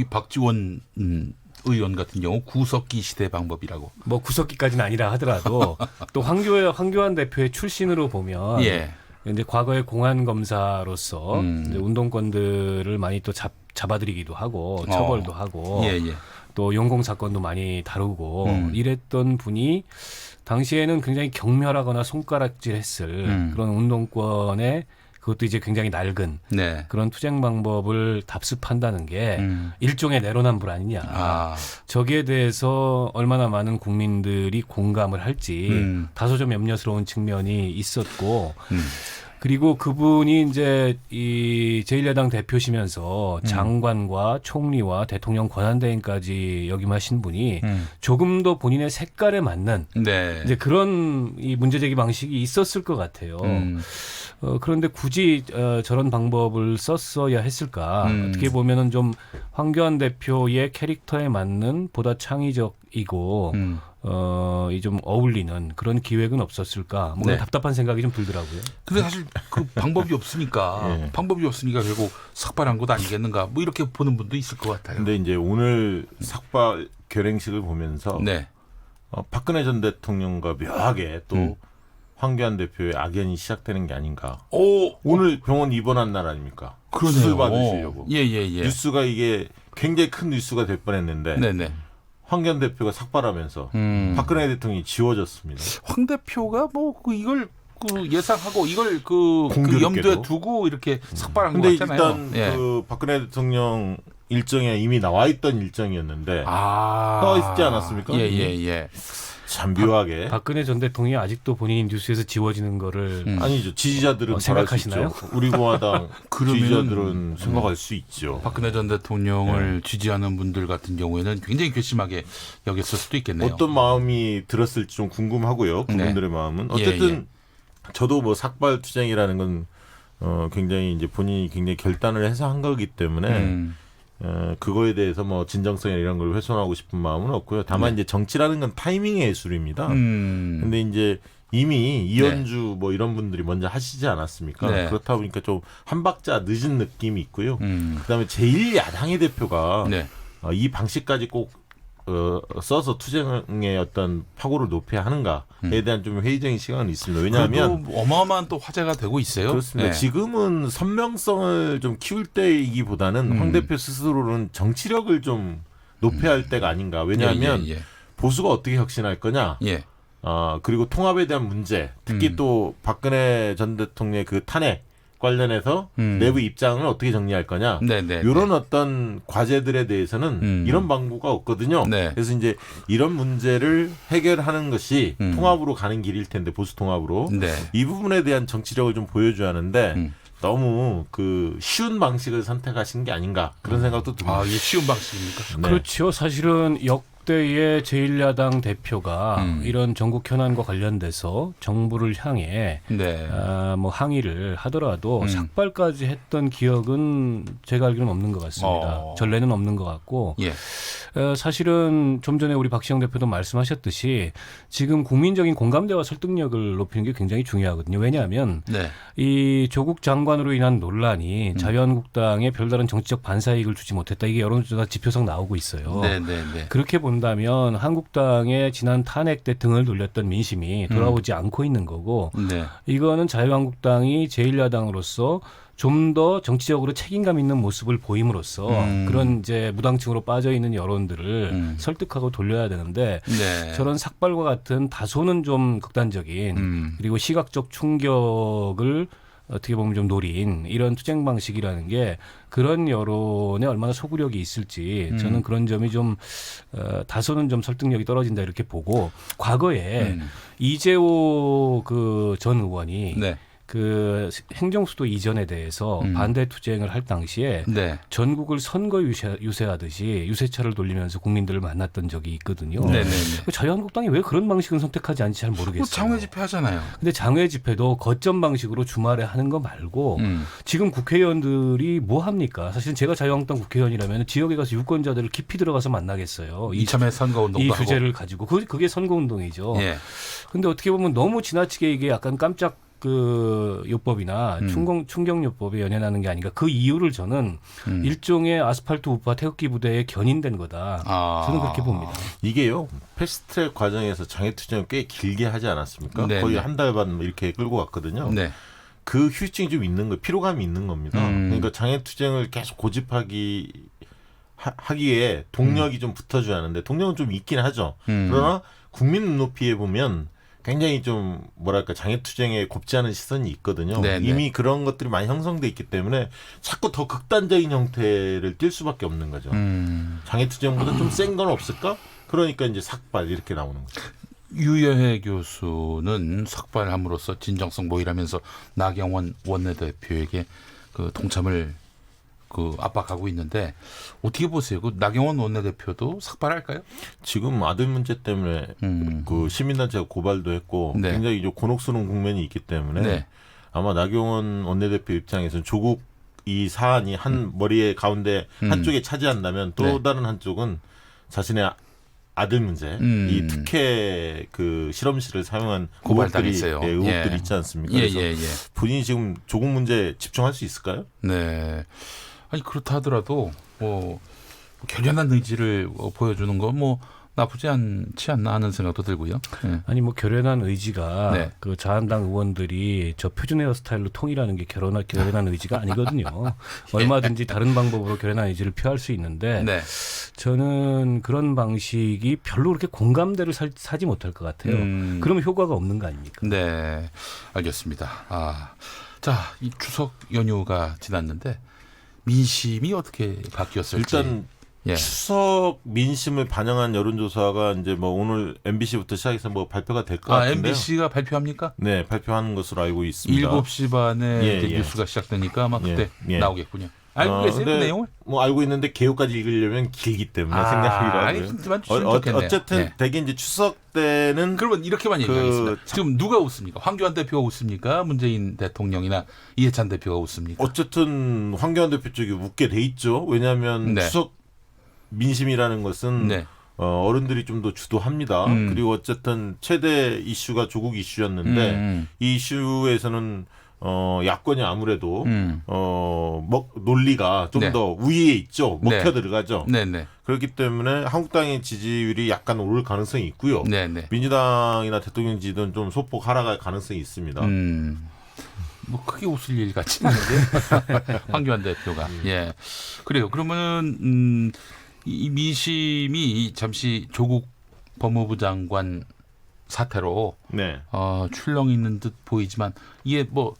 박지원 의원 같은 경우 구석기 시대 방법이라고. 구석기까지는 아니라 하더라도 또 황교안 대표의 출신으로 보면 이제 과거에 공안 검사로서 이제 운동권들을 많이 또 잡아들이기도 하고 처벌도 하고 또 용공 사건도 많이 다루고 이랬던 분이 당시에는 굉장히 경멸하거나 손가락질했을 그런 운동권에 그것도 이제 굉장히 낡은 그런 투쟁 방법을 답습한다는 게 일종의 내로남불 아니냐. 저기에 대해서 얼마나 많은 국민들이 공감을 할지 다소 좀 염려스러운 측면이 있었고 그리고 그분이 이제 이 제1야당 대표시면서 장관과 총리와 대통령 권한대행까지 역임하신 분이 조금 더 본인의 색깔에 맞는 이제 그런 이 문제제기 방식이 있었을 것 같아요. 그런데 굳이 저런 방법을 썼어야 했을까? 어떻게 보면은 좀 황교안 대표의 캐릭터에 맞는 보다 창의적이고 이 좀 어울리는 그런 기획은 없었을까? 뭔가 답답한 생각이 좀 들더라고요. 근데 사실 그 방법이 없으니까 결국 삭발한 것 아니겠는가? 이렇게 보는 분도 있을 것 같아요. 근데 이제 오늘 삭발 결행식을 보면서 박근혜 전 대통령과 묘하게 또 황교안 대표의 악연이 시작되는 게 아닌가. 오늘 병원 입원한 날 아닙니까? 그러네요. 수술 받으시려고. 뉴스가 이게 굉장히 큰 뉴스가 될 뻔했는데 황교안 대표가 삭발하면서 박근혜 대통령이 지워졌습니다. 황 대표가 이걸 예상하고 이걸 염두에 두고 이렇게 삭발한 것 같잖아요. 근데 일단 박근혜 대통령 일정에 이미 나와 있던 일정이었는데 나와 있지 않았습니까? 참 묘하게 박근혜 전 대통령이 아직도 본인이 뉴스에서 지워지는 거를 아니죠. 지지자들은 생각하시나요? 우리 공화당 지지자들은 생각할 수 있죠. 박근혜 전 대통령을 지지하는 분들 같은 경우에는 굉장히 괘씸하게 여겼을 수도 있겠네요. 어떤 마음이 들었을지 좀 궁금하고요. 그분들의 마음은 어쨌든 저도 삭발 투쟁이라는 건 굉장히 이제 본인이 굉장히 결단을 해서 한 거기 때문에. 그거에 대해서 진정성이나 이런 걸 훼손하고 싶은 마음은 없고요. 다만 이제 정치라는 건 타이밍의 예술입니다. 근데 이제 이미 이현주 이런 분들이 먼저 하시지 않았습니까? 그렇다 보니까 좀 한 박자 늦은 느낌이 있고요. 그다음에 제1야당의 대표가 이 방식까지 꼭 써서 투쟁의 어떤 파고를 높여야 하는가에 대한 좀 회의적인 시간은 있습니다. 왜냐하면 어마어마한 또 화제가 되고 있어요. 그렇습니다. 지금은 선명성을 좀 키울 때이기보다는 황 대표 스스로는 정치력을 좀 높여야 할 때가 아닌가. 왜냐하면 보수가 어떻게 혁신할 거냐. 그리고 통합에 대한 문제, 특히 또 박근혜 전 대통령의 그 탄핵 관련해서 내부 입장을 어떻게 정리할 거냐. 이런 어떤 과제들에 대해서는 이런 방구가 없거든요. 그래서 이제 이런 문제를 해결하는 것이 통합으로 가는 길일 텐데 보수 통합으로 이 부분에 대한 정치력을 좀 보여줘야 하는데 너무 쉬운 방식을 선택하신 게 아닌가 그런 생각도 듭니다. 이게 쉬운 방식입니까? 그렇죠. 사실은 역대의 제1야당 대표가 이런 전국 현안과 관련돼서 정부를 향해 항의를 하더라도 삭발까지 했던 기억은 제가 알기로는 없는 것 같습니다. 전례는 없는 것 같고 사실은 좀 전에 우리 박시영 대표도 말씀하셨듯이 지금 국민적인 공감대와 설득력을 높이는 게 굉장히 중요하거든요. 왜냐하면 이 조국 장관으로 인한 논란이 자유한국당에 별다른 정치적 반사이익을 주지 못했다. 이게 여론조사 지표상 나오고 있어요. 그렇게 보면 본다면 한국당의 지난 탄핵 때 등을 돌렸던 민심이 돌아오지 않고 있는 거고 네. 이거는 자유한국당이 제1야당으로서 좀 더 정치적으로 책임감 있는 모습을 보임으로써 그런 이제 무당층으로 빠져 있는 여론들을 설득하고 돌려야 되는데 네. 저런 삭발과 같은 다소는 좀 극단적인 그리고 시각적 충격을 어떻게 보면 좀 노린 이런 투쟁 방식이라는 게 그런 여론에 얼마나 소구력이 있을지 저는 그런 점이 좀 다소는 좀 설득력이 떨어진다 이렇게 보고 과거에 이재호 그 전 의원이 네. 그 행정수도 이전에 대해서 반대 투쟁을 할 당시에 네. 전국을 선거 유세하듯이 유세차를 돌리면서 국민들을 만났던 적이 있거든요. 네네네. 자유한국당이 왜 그런 방식을 선택하지 않는지 잘 모르겠어요. 장외 집회 하잖아요. 근데 장외 집회도 거점 방식으로 주말에 하는 거 말고 지금 국회의원들이 뭐 합니까? 사실은 제가 자유한국당 국회의원이라면 지역에 가서 유권자들을 깊이 들어가서 만나겠어요. 이참에 선거운동도 이 하고. 주제를 가지고 그게 선거운동이죠. 예. 근데 어떻게 보면 너무 지나치게 이게 약간 깜짝 그 요법이나 충격요법에 연연하는 게 아닌가. 그 이유를 저는 일종의 아스팔트 우파 태극기 부대에 견인된 거다. 저는 그렇게 봅니다. 이게요. 패스트트랙 과정에서 장애투쟁을 꽤 길게 하지 않았습니까? 네네. 거의 한 달 반 이렇게 끌고 갔거든요. 네. 그 휴증이 좀 있는 거예요. 피로감이 있는 겁니다. 그러니까 장애투쟁을 계속 고집하기에 동력이 좀 붙어줘야 하는데 동력은 좀 있긴 하죠. 그러나 국민 눈높이에 보면 굉장히 좀 뭐랄까 장애투쟁에 곱지 않은 시선이 있거든요. 네네. 이미 그런 것들이 많이 형성돼 있기 때문에 자꾸 더 극단적인 형태를 띌 수밖에 없는 거죠. 장애투쟁보다 좀 센 건 없을까? 그러니까 이제 삭발 이렇게 나오는 거죠. 유여해 교수는 삭발함으로써 진정성 모이라면서 나경원 원내대표에게 그 동참을 그 압박하고 있는데 어떻게 보세요? 그 나경원 원내대표도 삭발할까요? 지금 아들 문제 때문에 그 시민단체가 고발도 했고 네. 굉장히 이제 곤혹스러운 국면이 있기 때문에 네. 아마 나경원 원내대표 입장에서는 조국 이 사안이 한 머리의 가운데 한쪽에 차지한다면 또 네. 다른 한쪽은 자신의 아들 문제, 이 특혜 그 실험실을 사용한 고발당했어요. 의혹들이 예. 있지 않습니까? 예, 그래서 예, 예. 본인이 지금 조국 문제에 집중할 수 있을까요? 네. 아니 그렇다 하더라도 뭐 결연한 의지를 보여주는 건 뭐 나쁘지 않지 않나 하는 생각도 들고요. 네. 아니 뭐 결연한 의지가 네. 그 자한당 의원들이 저 표준 헤어스타일로 통일하는 게 결연한 의지가 아니거든요. 얼마든지 다른 방법으로 결연한 의지를 표할 수 있는데 네. 저는 그런 방식이 별로 그렇게 공감대를 사지 못할 것 같아요. 그러면 효과가 없는 거 아닙니까? 네, 알겠습니다. 자, 이 추석 연휴가 지났는데 민심이 어떻게 바뀌었을지. 일단 예. 추석 민심을 반영한 여론조사가 이제 뭐 오늘 MBC부터 시작해서 뭐 발표가 될 것 같은데요. MBC가 발표합니까? 네, 발표하는 것으로 알고 있습니다. 7시 반에 이제 뉴스가 시작되니까 아마 그때 나오겠군요. 알고 계세요, 그 내용을? 뭐 알고 있는데 개요까지 읽으려면 길기 때문에 생략이라고요. 어쨌든 되게 이제 추석 때는 그러면 이렇게만 얘기하겠습니다. 지금 누가 웃습니까? 황교안 대표가 웃습니까? 문재인 대통령이나 이해찬 대표가 웃습니까? 어쨌든 황교안 대표 쪽이 웃게 돼 있죠. 왜냐하면 추석 민심이라는 것은 어른들이 좀 더 주도합니다. 그리고 어쨌든 최대 이슈가 조국 이슈였는데 이 이슈에서는 야권이 아무래도 논리가 좀 더 위에 있죠. 먹혀 들어가죠. 그렇기 때문에 한국당의 지지율이 약간 오를 가능성이 있고요. 민주당이나 대통령 지지는 좀 소폭 하락할 가능성이 있습니다. 뭐 크게 웃을 일 같지는 않은데 황교안 대표가 그래요. 그러면은 이 민심이 잠시 조국 법무부 장관 사태로 출렁 있는 듯 보이지만 이게 뭐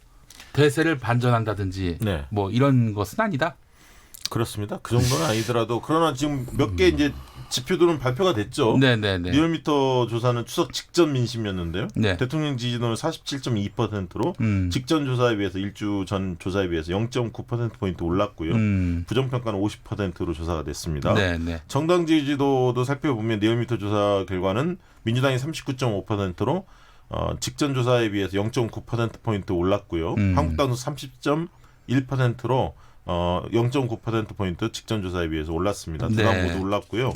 대세를 반전한다든지 뭐 이런 것은 아니다. 그렇습니다. 그 정도는 아니더라도 그러나 지금 몇 개 이제 지표들은 발표가 됐죠. 리얼미터 조사는 추석 직전 민심이었는데요. 대통령 지지도는 47.2%로 직전 조사에 비해서 일주 전 조사에 비해서 0.9%포인트 올랐고요. 부정평가는 50%로 조사가 됐습니다. 정당 지지도도 살펴보면 리얼미터 조사 결과는 민주당이 39.5%로 직전 조사에 비해서 0.9%포인트 올랐고요. 한국당도 30.1%로 0.9%포인트 직전 조사에 비해서 올랐습니다. 두 당 모두 올랐고요.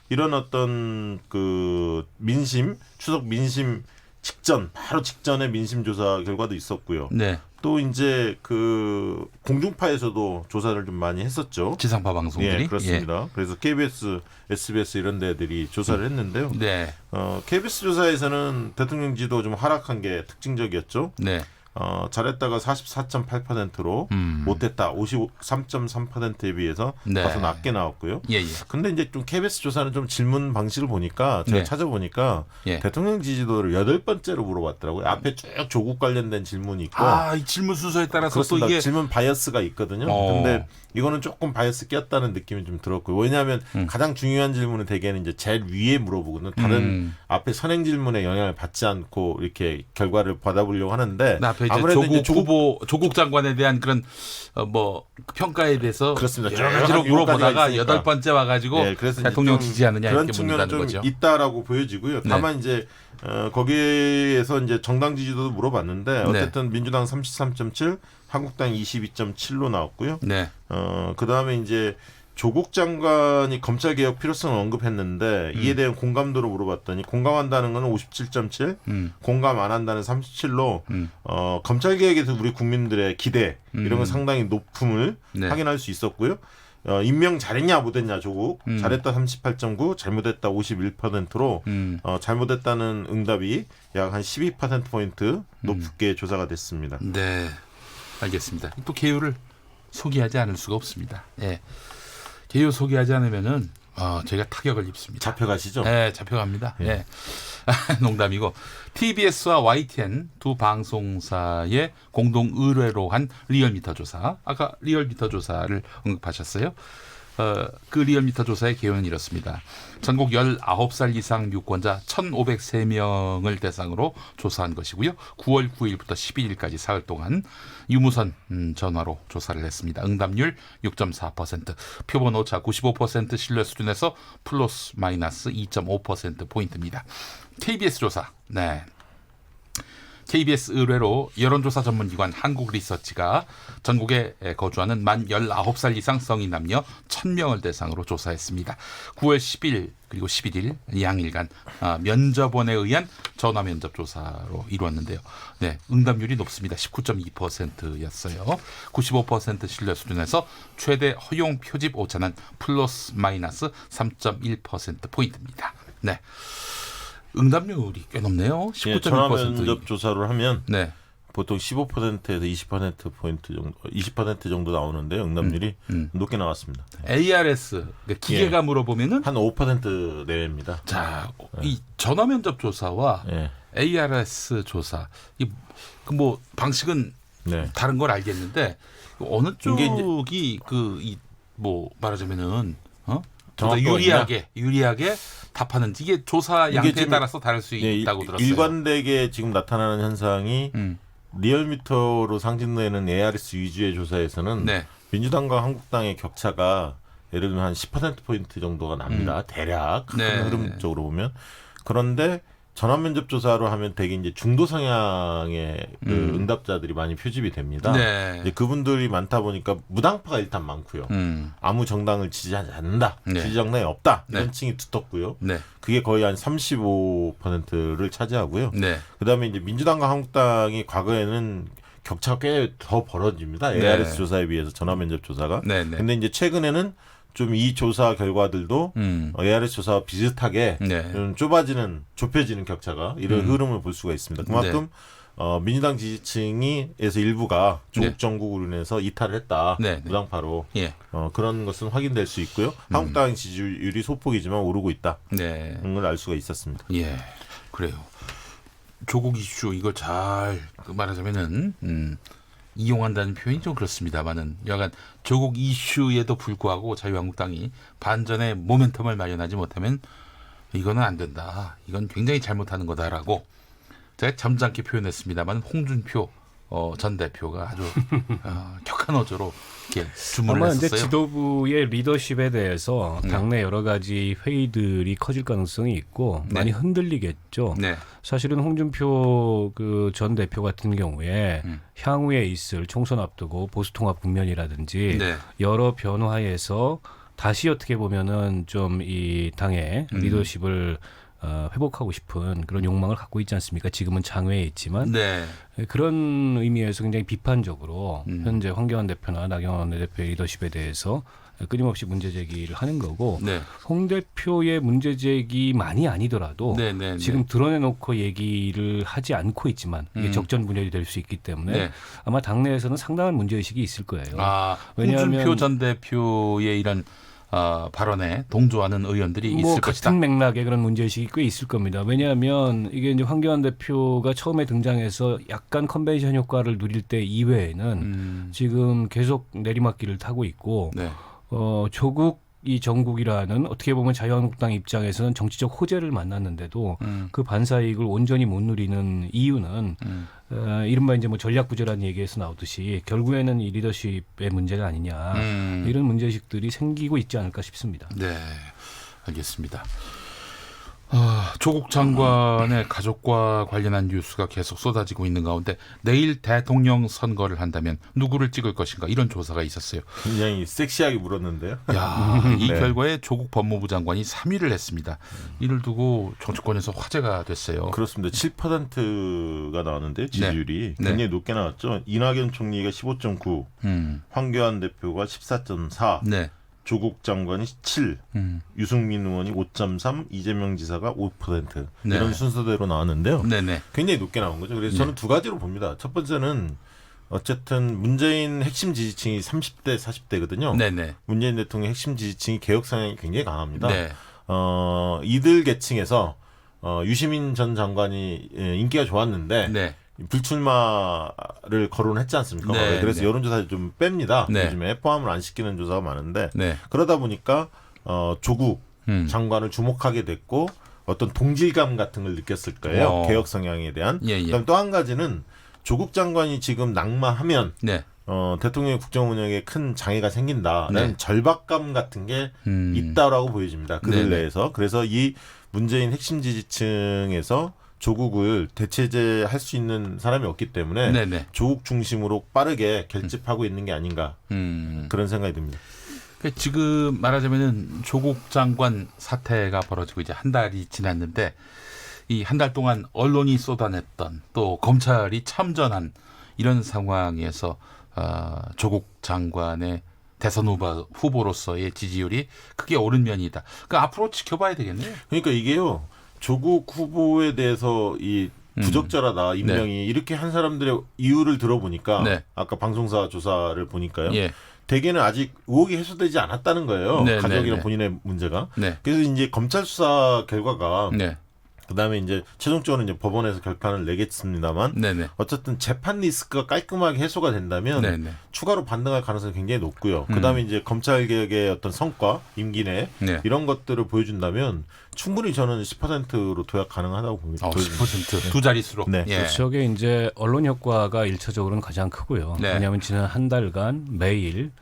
이런 어떤 그 민심, 추석 민심 바로 직전에 민심조사 결과도 있었고요. 네. 또 이제 그 공중파에서도 조사를 좀 많이 했었죠. 지상파 방송들이. 예, 그렇습니다. 그래서 KBS, SBS 이런 데들이 조사를 했는데요. 네. KBS 조사에서는 대통령 지도 좀 하락한 게 특징적이었죠. 네. 잘했다가 44.8%로 못했다 53.3%에 비해서 네. 다소 낮게 나왔고요. 예. 근데 이제 좀 KBS 조사는 좀 질문 방식을 보니까 제가 네. 찾아보니까 예. 대통령 지지도를 8번째로 물어봤더라고요. 앞에 쭉 조국 관련된 질문이 있고. 이 질문 순서에 따라서 그렇습니다. 또 이게 질문 바이어스가 있거든요. 근데 이거는 조금 바이어스 꼈다는 느낌이 좀 들었고요. 왜냐하면 가장 중요한 질문은 대개는 이제 제일 위에 물어보거든요. 다른 앞에 선행 질문에 영향을 받지 않고 이렇게 결과를 받아보려고 하는데 아무래도 이제 조국 장관에 대한 그런 뭐 평가에 대해서 그렇습니다. 여러 가지로 물어보다가 8번째 와가지고 네, 그래서 대통령 지지하느냐 그런 이렇게 측면은 묻는다는 좀 거죠. 있다라고 보여지고요. 다만 이제 거기에서 이제 정당 지지도도 물어봤는데 어쨌든 민주당 33.7, 한국당 22.7로 나왔고요. 네. 그 다음에 이제 조국 장관이 검찰 개혁 필요성을 언급했는데 이에 대한 공감도를 물어봤더니 공감한다는 거는 57.7, 공감 안 한다는 37로 검찰 개혁에서 우리 국민들의 기대 이런 건 상당히 높음을 확인할 수 있었고요. 임명 잘했냐 못했냐 조국 잘했다 38.9, 잘못했다 51%로 잘못했다는 응답이 약 한 12%포인트 높게 조사가 됐습니다. 네, 알겠습니다. 또 개요를 소개하지 않을 수가 없습니다. 예. 개요 소개하지 않으면은 제가 타격을 입습니다. 잡혀가시죠? 네, 잡혀갑니다. 예. 농담이고 TBS와 YTN 두 방송사의 공동 의뢰로 한 리얼미터 조사. 아까 리얼미터 조사를 언급하셨어요. 그 리얼미터 조사의 개요는 이렇습니다. 전국 19살 이상 유권자 1,503명을 대상으로 조사한 것이고요. 9월 9일부터 11일까지 사흘 동안 유무선 전화로 조사를 했습니다. 응답률 6.4%, 표본 오차 95% 신뢰 수준에서 플러스 마이너스 2.5%포인트입니다. KBS 조사. 네. KBS 의뢰로 여론조사 전문기관 한국리서치가 전국에 거주하는 만 19살 이상 성인 남녀 1,000명을 대상으로 조사했습니다. 9월 10일 그리고 11일 양일간 면접원에 의한 전화면접 조사로 이루었는데요. 네, 응답률이 높습니다. 19.2%였어요. 95% 신뢰 수준에서 최대 허용 표집 오차는 플러스 마이너스 3.1%포인트입니다. 네. 응답률이 꽤 높네요. 19.1%. 전화 면접 조사를 하면 보통 15%에서 20%포인트 정도, 20% 정도 나오는데요. 응답률이 높게 나왔습니다. ARS 그러니까 기계가 물어보면은 한 5% 내외입니다. 자, 이 전화 면접 조사와 ARS 조사 이 뭐 방식은 다른 걸 알겠는데 어느 쪽이 뭐 말하자면은 유리하게 답하는지 이게 조사 양태에 따라서 다를 수 있다고 들었어요. 일관되게 지금 나타나는 현상이 리얼미터로 상징되는 ARS 위주의 조사에서는 민주당과 한국당의 격차가 예를 들면 한 10%포인트 정도가 납니다. 대략 큰 흐름적으로 보면. 그런데 전화면접 조사로 하면 되게 이제 중도 성향의 그 응답자들이 많이 표집이 됩니다. 이제 그분들이 많다 보니까 무당파가 일단 많고요. 아무 정당을 지지하지 않는다. 지지 정당이 없다. 이런 층이 두텁고요. 그게 거의 한 35%를 차지하고요. 그다음에 이제 민주당과 한국당이 과거에는 격차가 꽤 더 벌어집니다. ARS 조사에 비해서 전화면접 조사가. 근데 이제 최근에는 좀 이 조사 결과들도 ARS 조사와 비슷하게 좀 좁혀지는 격차가 이런 흐름을 볼 수가 있습니다. 그만큼 민주당 지지층에서 일부가 조국 정국으로 인해서 이탈을 했다. 무당파로. 그런 것은 확인될 수 있고요. 한국당 지지율이 소폭이지만 오르고 있다. 그런 걸 알 수가 있었습니다. 예, 그래요. 조국 이슈 이걸 잘 말하자면은 이용한다는 표현이 좀 그렇습니다만은 여간 조국 이슈에도 불구하고 자유한국당이 반전의 모멘텀을 마련하지 못하면 이거는 안 된다. 이건 굉장히 잘못하는 거다라고 제가 점잖게 표현했습니다만 홍준표 전 대표가 아주 격한 어조로 이렇게 주문을 아마 했었어요. 이제 지도부의 리더십에 대해서 당내 여러 가지 회의들이 커질 가능성이 있고 많이 흔들리겠죠. 사실은 홍준표 그 전 대표 같은 경우에 향후에 있을 총선 앞두고 보수통합 국면이라든지 여러 변화에서 다시 어떻게 보면은 좀 이 당의 리더십을 회복하고 싶은 그런 욕망을 갖고 있지 않습니까? 지금은 장외에 있지만 네. 그런 의미에서 굉장히 비판적으로 현재 황교안 대표나 나경원 원내대표의 리더십에 대해서 끊임없이 문제 제기를 하는 거고 네. 홍 대표의 문제 제기만이 아니더라도 지금 드러내놓고 얘기를 하지 않고 있지만 이게 적전 분열이 될 수 있기 때문에 아마 당내에서는 상당한 문제의식이 있을 거예요. 홍준표 전 대표의 이런 발언에 동조하는 의원들이 있을 것이다. 같은 맥락의 그런 문제의식이 꽤 있을 겁니다. 왜냐하면 이게 이제 황교안 대표가 처음에 등장해서 약간 컨벤션 효과를 누릴 때 이외에는 지금 계속 내리막길을 타고 있고 조국 이 정국이라는 어떻게 보면 자유한국당 입장에서는 정치적 호재를 만났는데도 그 반사이익을 온전히 못 누리는 이유는 이른바 이제 뭐 전략 부재라는 얘기에서 나오듯이 결국에는 이 리더십의 문제가 아니냐 이런 문제의식들이 생기고 있지 않을까 싶습니다. 네, 알겠습니다. 조국 장관의 가족과 관련한 뉴스가 계속 쏟아지고 있는 가운데 내일 대통령 선거를 한다면 누구를 찍을 것인가 이런 조사가 있었어요. 굉장히 섹시하게 물었는데요. 이 결과에 조국 법무부 장관이 3위를 했습니다. 이를 두고 정치권에서 화제가 됐어요. 그렇습니다. 7%가 나왔는데 지지율이 굉장히 높게 나왔죠. 이낙연 총리가 15.9, 황교안 대표가 14.4, 조국 장관이 7, 유승민 의원이 5.3, 이재명 지사가 5% 이런 순서대로 나왔는데요. 굉장히 높게 나온 거죠. 그래서 저는 두 가지로 봅니다. 첫 번째는 어쨌든 문재인 핵심 지지층이 30대, 40대거든요. 문재인 대통령 핵심 지지층이 개혁 성향이 굉장히 강합니다. 이들 계층에서 유시민 전 장관이 인기가 좋았는데 불출마를 거론했지 않습니까? 그래서 여론조사 좀 뺍니다. 요즘에 포함을 안 시키는 조사가 많은데 그러다 보니까 조국 장관을 주목하게 됐고 어떤 동질감 같은 걸 느꼈을 거예요. 개혁 성향에 대한. 그다음 또 한 가지는 조국 장관이 지금 낙마하면 대통령의 국정 운영에 큰 장애가 생긴다라는 절박감 같은 게 있다라고 보여집니다. 그들 내에서. 그래서 이 문재인 핵심 지지층에서 조국을 대체제할 수 있는 사람이 없기 때문에 조국 중심으로 빠르게 결집하고 있는 게 아닌가 그런 생각이 듭니다. 지금 말하자면은 조국 장관 사태가 벌어지고 이제 한 달이 지났는데 이 한 달 동안 언론이 쏟아냈던 또 검찰이 참전한 이런 상황에서 조국 장관의 대선 후보로서의 지지율이 크게 오른 면이다. 그러니까 앞으로 지켜봐야 되겠네요. 그러니까 이게요. 조국 후보에 대해서 이 부적절하다 임명이 이렇게 한 사람들의 이유를 들어보니까 아까 방송사 조사를 보니까요. 대개는 아직 의혹이 해소되지 않았다는 거예요. 가족이나 본인의 문제가. 그래서 이제 검찰 수사 결과가 그다음에 이제 최종적으로 이제 법원에서 결판을 내겠습니다만 어쨌든 재판 리스크가 깔끔하게 해소가 된다면 추가로 반등할 가능성이 굉장히 높고요. 그다음에 이제 검찰 개혁의 어떤 성과, 임기 내 이런 것들을 보여준다면 충분히 저는 10%로 도약 가능하다고 봅니다. 10% 두 자릿수로. 저게 이제 언론 효과가 1차적으로는 가장 크고요. 왜냐하면 지난 한 달간 매일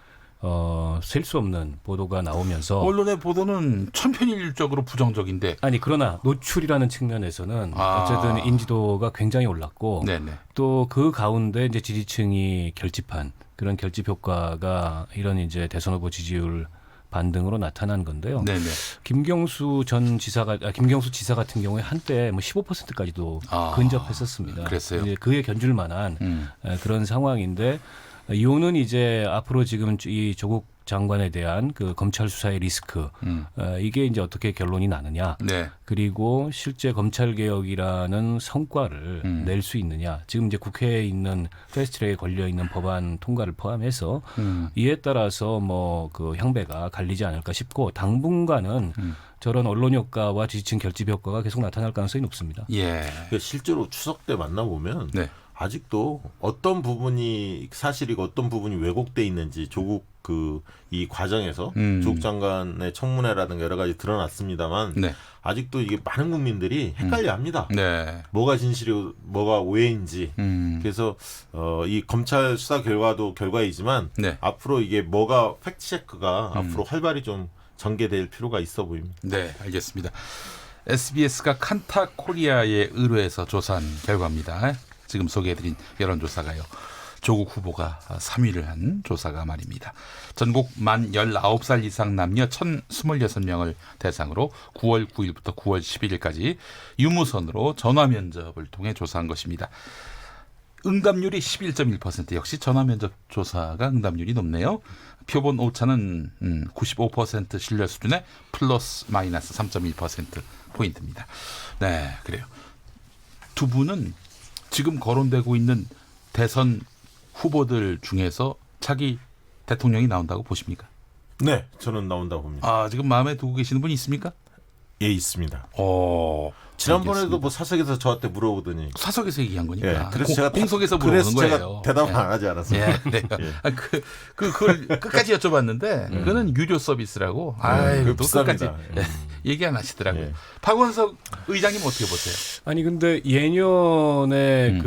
셀 수 없는 보도가 나오면서 언론의 보도는 천편일률적으로 부정적인데 그러나 노출이라는 측면에서는 어쨌든 인지도가 굉장히 올랐고 또 그 가운데 이제 지지층이 결집한 그런 결집 효과가 이런 이제 대선 후보 지지율 반등으로 나타난 건데요. 김경수 지사 같은 경우에 한때 뭐 15%까지도 근접했었습니다. 그랬어요. 이제 그에 견줄 만한 그런 상황인데 이유는 이제 앞으로 지금 이 조국 장관에 대한 그 검찰 수사의 리스크 이게 이제 어떻게 결론이 나느냐 그리고 실제 검찰 개혁이라는 성과를 낼 수 있느냐 지금 이제 국회에 있는 패스트트랙에 걸려 있는 법안 통과를 포함해서 이에 따라서 뭐 그 향배가 갈리지 않을까 싶고 당분간은 저런 언론 효과와 지지층 결집 효과가 계속 나타날 가능성이 높습니다. 실제로 추석 때 만나보면 아직도 어떤 부분이 사실이고 어떤 부분이 왜곡돼 있는지 조국 이 과정에서 조국 장관의 청문회라든가 여러 가지 드러났습니다만 아직도 이게 많은 국민들이 헷갈려합니다. 뭐가 진실이고 뭐가 오해인지. 그래서 이 검찰 수사 결과도 결과이지만 앞으로 이게 뭐가 팩트 체크가 앞으로 활발히 좀 전개될 필요가 있어 보입니다. 네, 알겠습니다. SBS가 칸타 코리아에 의뢰해서 조사한 결과입니다. 지금 소개해드린 여론조사가요. 조국 후보가 3위를 한 조사가 말입니다. 전국 만 19살 이상 남녀 1,026명을 대상으로 9월 9일부터 9월 11일까지 유무선으로 전화 면접을 통해 조사한 것입니다. 응답률이 11.1%. 역시 전화 면접 조사가 응답률이 높네요. 표본 오차는 95% 신뢰 수준의 플러스 마이너스 3.1% 포인트입니다. 네, 그래요. 두 분은 지금 거론되고 있는 대선 후보들 중에서 차기 대통령이 나온다고 보십니까? 네, 저는 나온다고 봅니다. 아, 지금 마음에 두고 계시는 분이 있습니까? 예, 있습니다. 알겠습니다. 지난번에도 뭐 사석에서 저한테 물어보더니 사석에서 얘기한 거니까. 예, 그래서 제가 공석에서 물어보는 거예요. 제가 대답을 안 하지 않았어요. 예, 네. 예. 그걸 끝까지 여쭤봤는데 그거는 유료 서비스라고. 아유, 또 끝까지 얘기 안 하시더라고요. 예. 박원석 의장님 어떻게 보세요? 아니 근데 예년에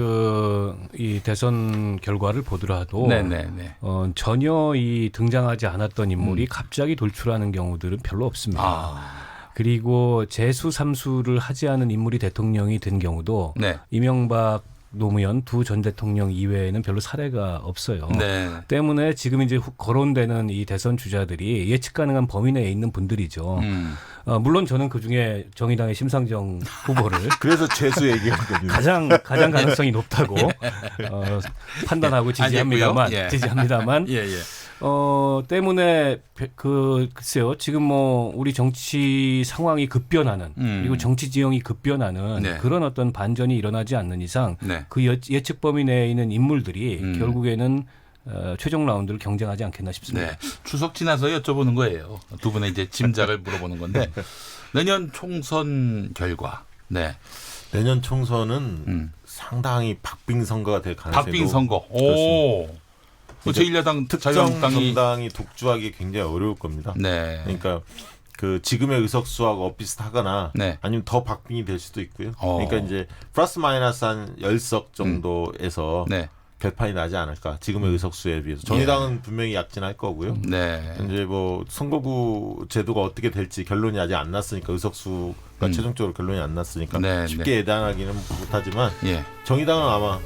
이 대선 결과를 보더라도 네네네. 전혀 이 등장하지 않았던 인물이 갑자기 돌출하는 경우들은 별로 없습니다. 그리고 재수 삼수를 하지 않은 인물이 대통령이 된 경우도 네. 이명박 노무현 두 전 대통령 이외에는 별로 사례가 없어요. 네. 때문에 지금 이제 거론되는 이 대선 주자들이 예측 가능한 범위 내에 있는 분들이죠. 물론 저는 그 중에 정의당의 심상정 후보를 그래서 재수 얘기했거든요. 가장 가능성이 높다고 판단하고 지지합니다만, 때문에 글쎄요. 지금 뭐 우리 정치 상황이 급변하는 그리고 정치 지형이 급변하는 네. 그런 어떤 반전이 일어나지 않는 이상 네. 그 예측 범위 내에 있는 인물들이 결국에는 최종 라운드를 경쟁하지 않겠나 싶습니다. 네. 추석 지나서 여쭤보는 거예요. 두 분의 이제 짐작을 물어보는 건데 내년 총선 결과. 네. 내년 총선은 상당히 박빙 선거가 될 가능성이 박빙 선거. 오. 제1야당 특정 정당이 독주하기 굉장히 어려울 겁니다. 네. 그러니까 그 지금의 의석수하고 엇비슷하거나 네. 아니면 더 박빙이 될 수도 있고요. 그러니까 이제 플러스 마이너스 한 10석 정도에서 네. 결판이 나지 않을까. 지금의 의석수에 비해서. 정의당은 분명히 약진할 거고요. 네. 이제 뭐 선거구 제도가 어떻게 될지 결론이 아직 안 났으니까 의석수가 최종적으로 결론이 안 났으니까 쉽게 예단하기는 못하지만 정의당은 아마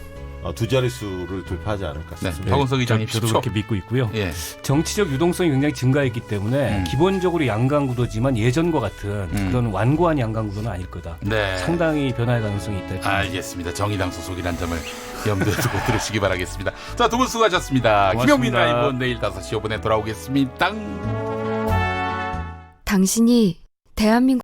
두 자릿수를 돌파하지 않을까 싶습니다. 네. 박원석 의장님 저도 그렇게 믿고 있고요. 정치적 유동성이 굉장히 증가했기 때문에 기본적으로 양강 구도지만 예전과 같은 그런 완고한 양강 구도는 아닐 거다. 네. 상당히 변화의 가능성이 있다. 알겠습니다. 정의당 소속이란 점을 염두에 두고 들으시기 바라겠습니다. 자, 두 분 수고하셨습니다. 고맙습니다. 김용민 라이브 내일 5시 5분에 돌아오겠습니다. 당신이 대한민국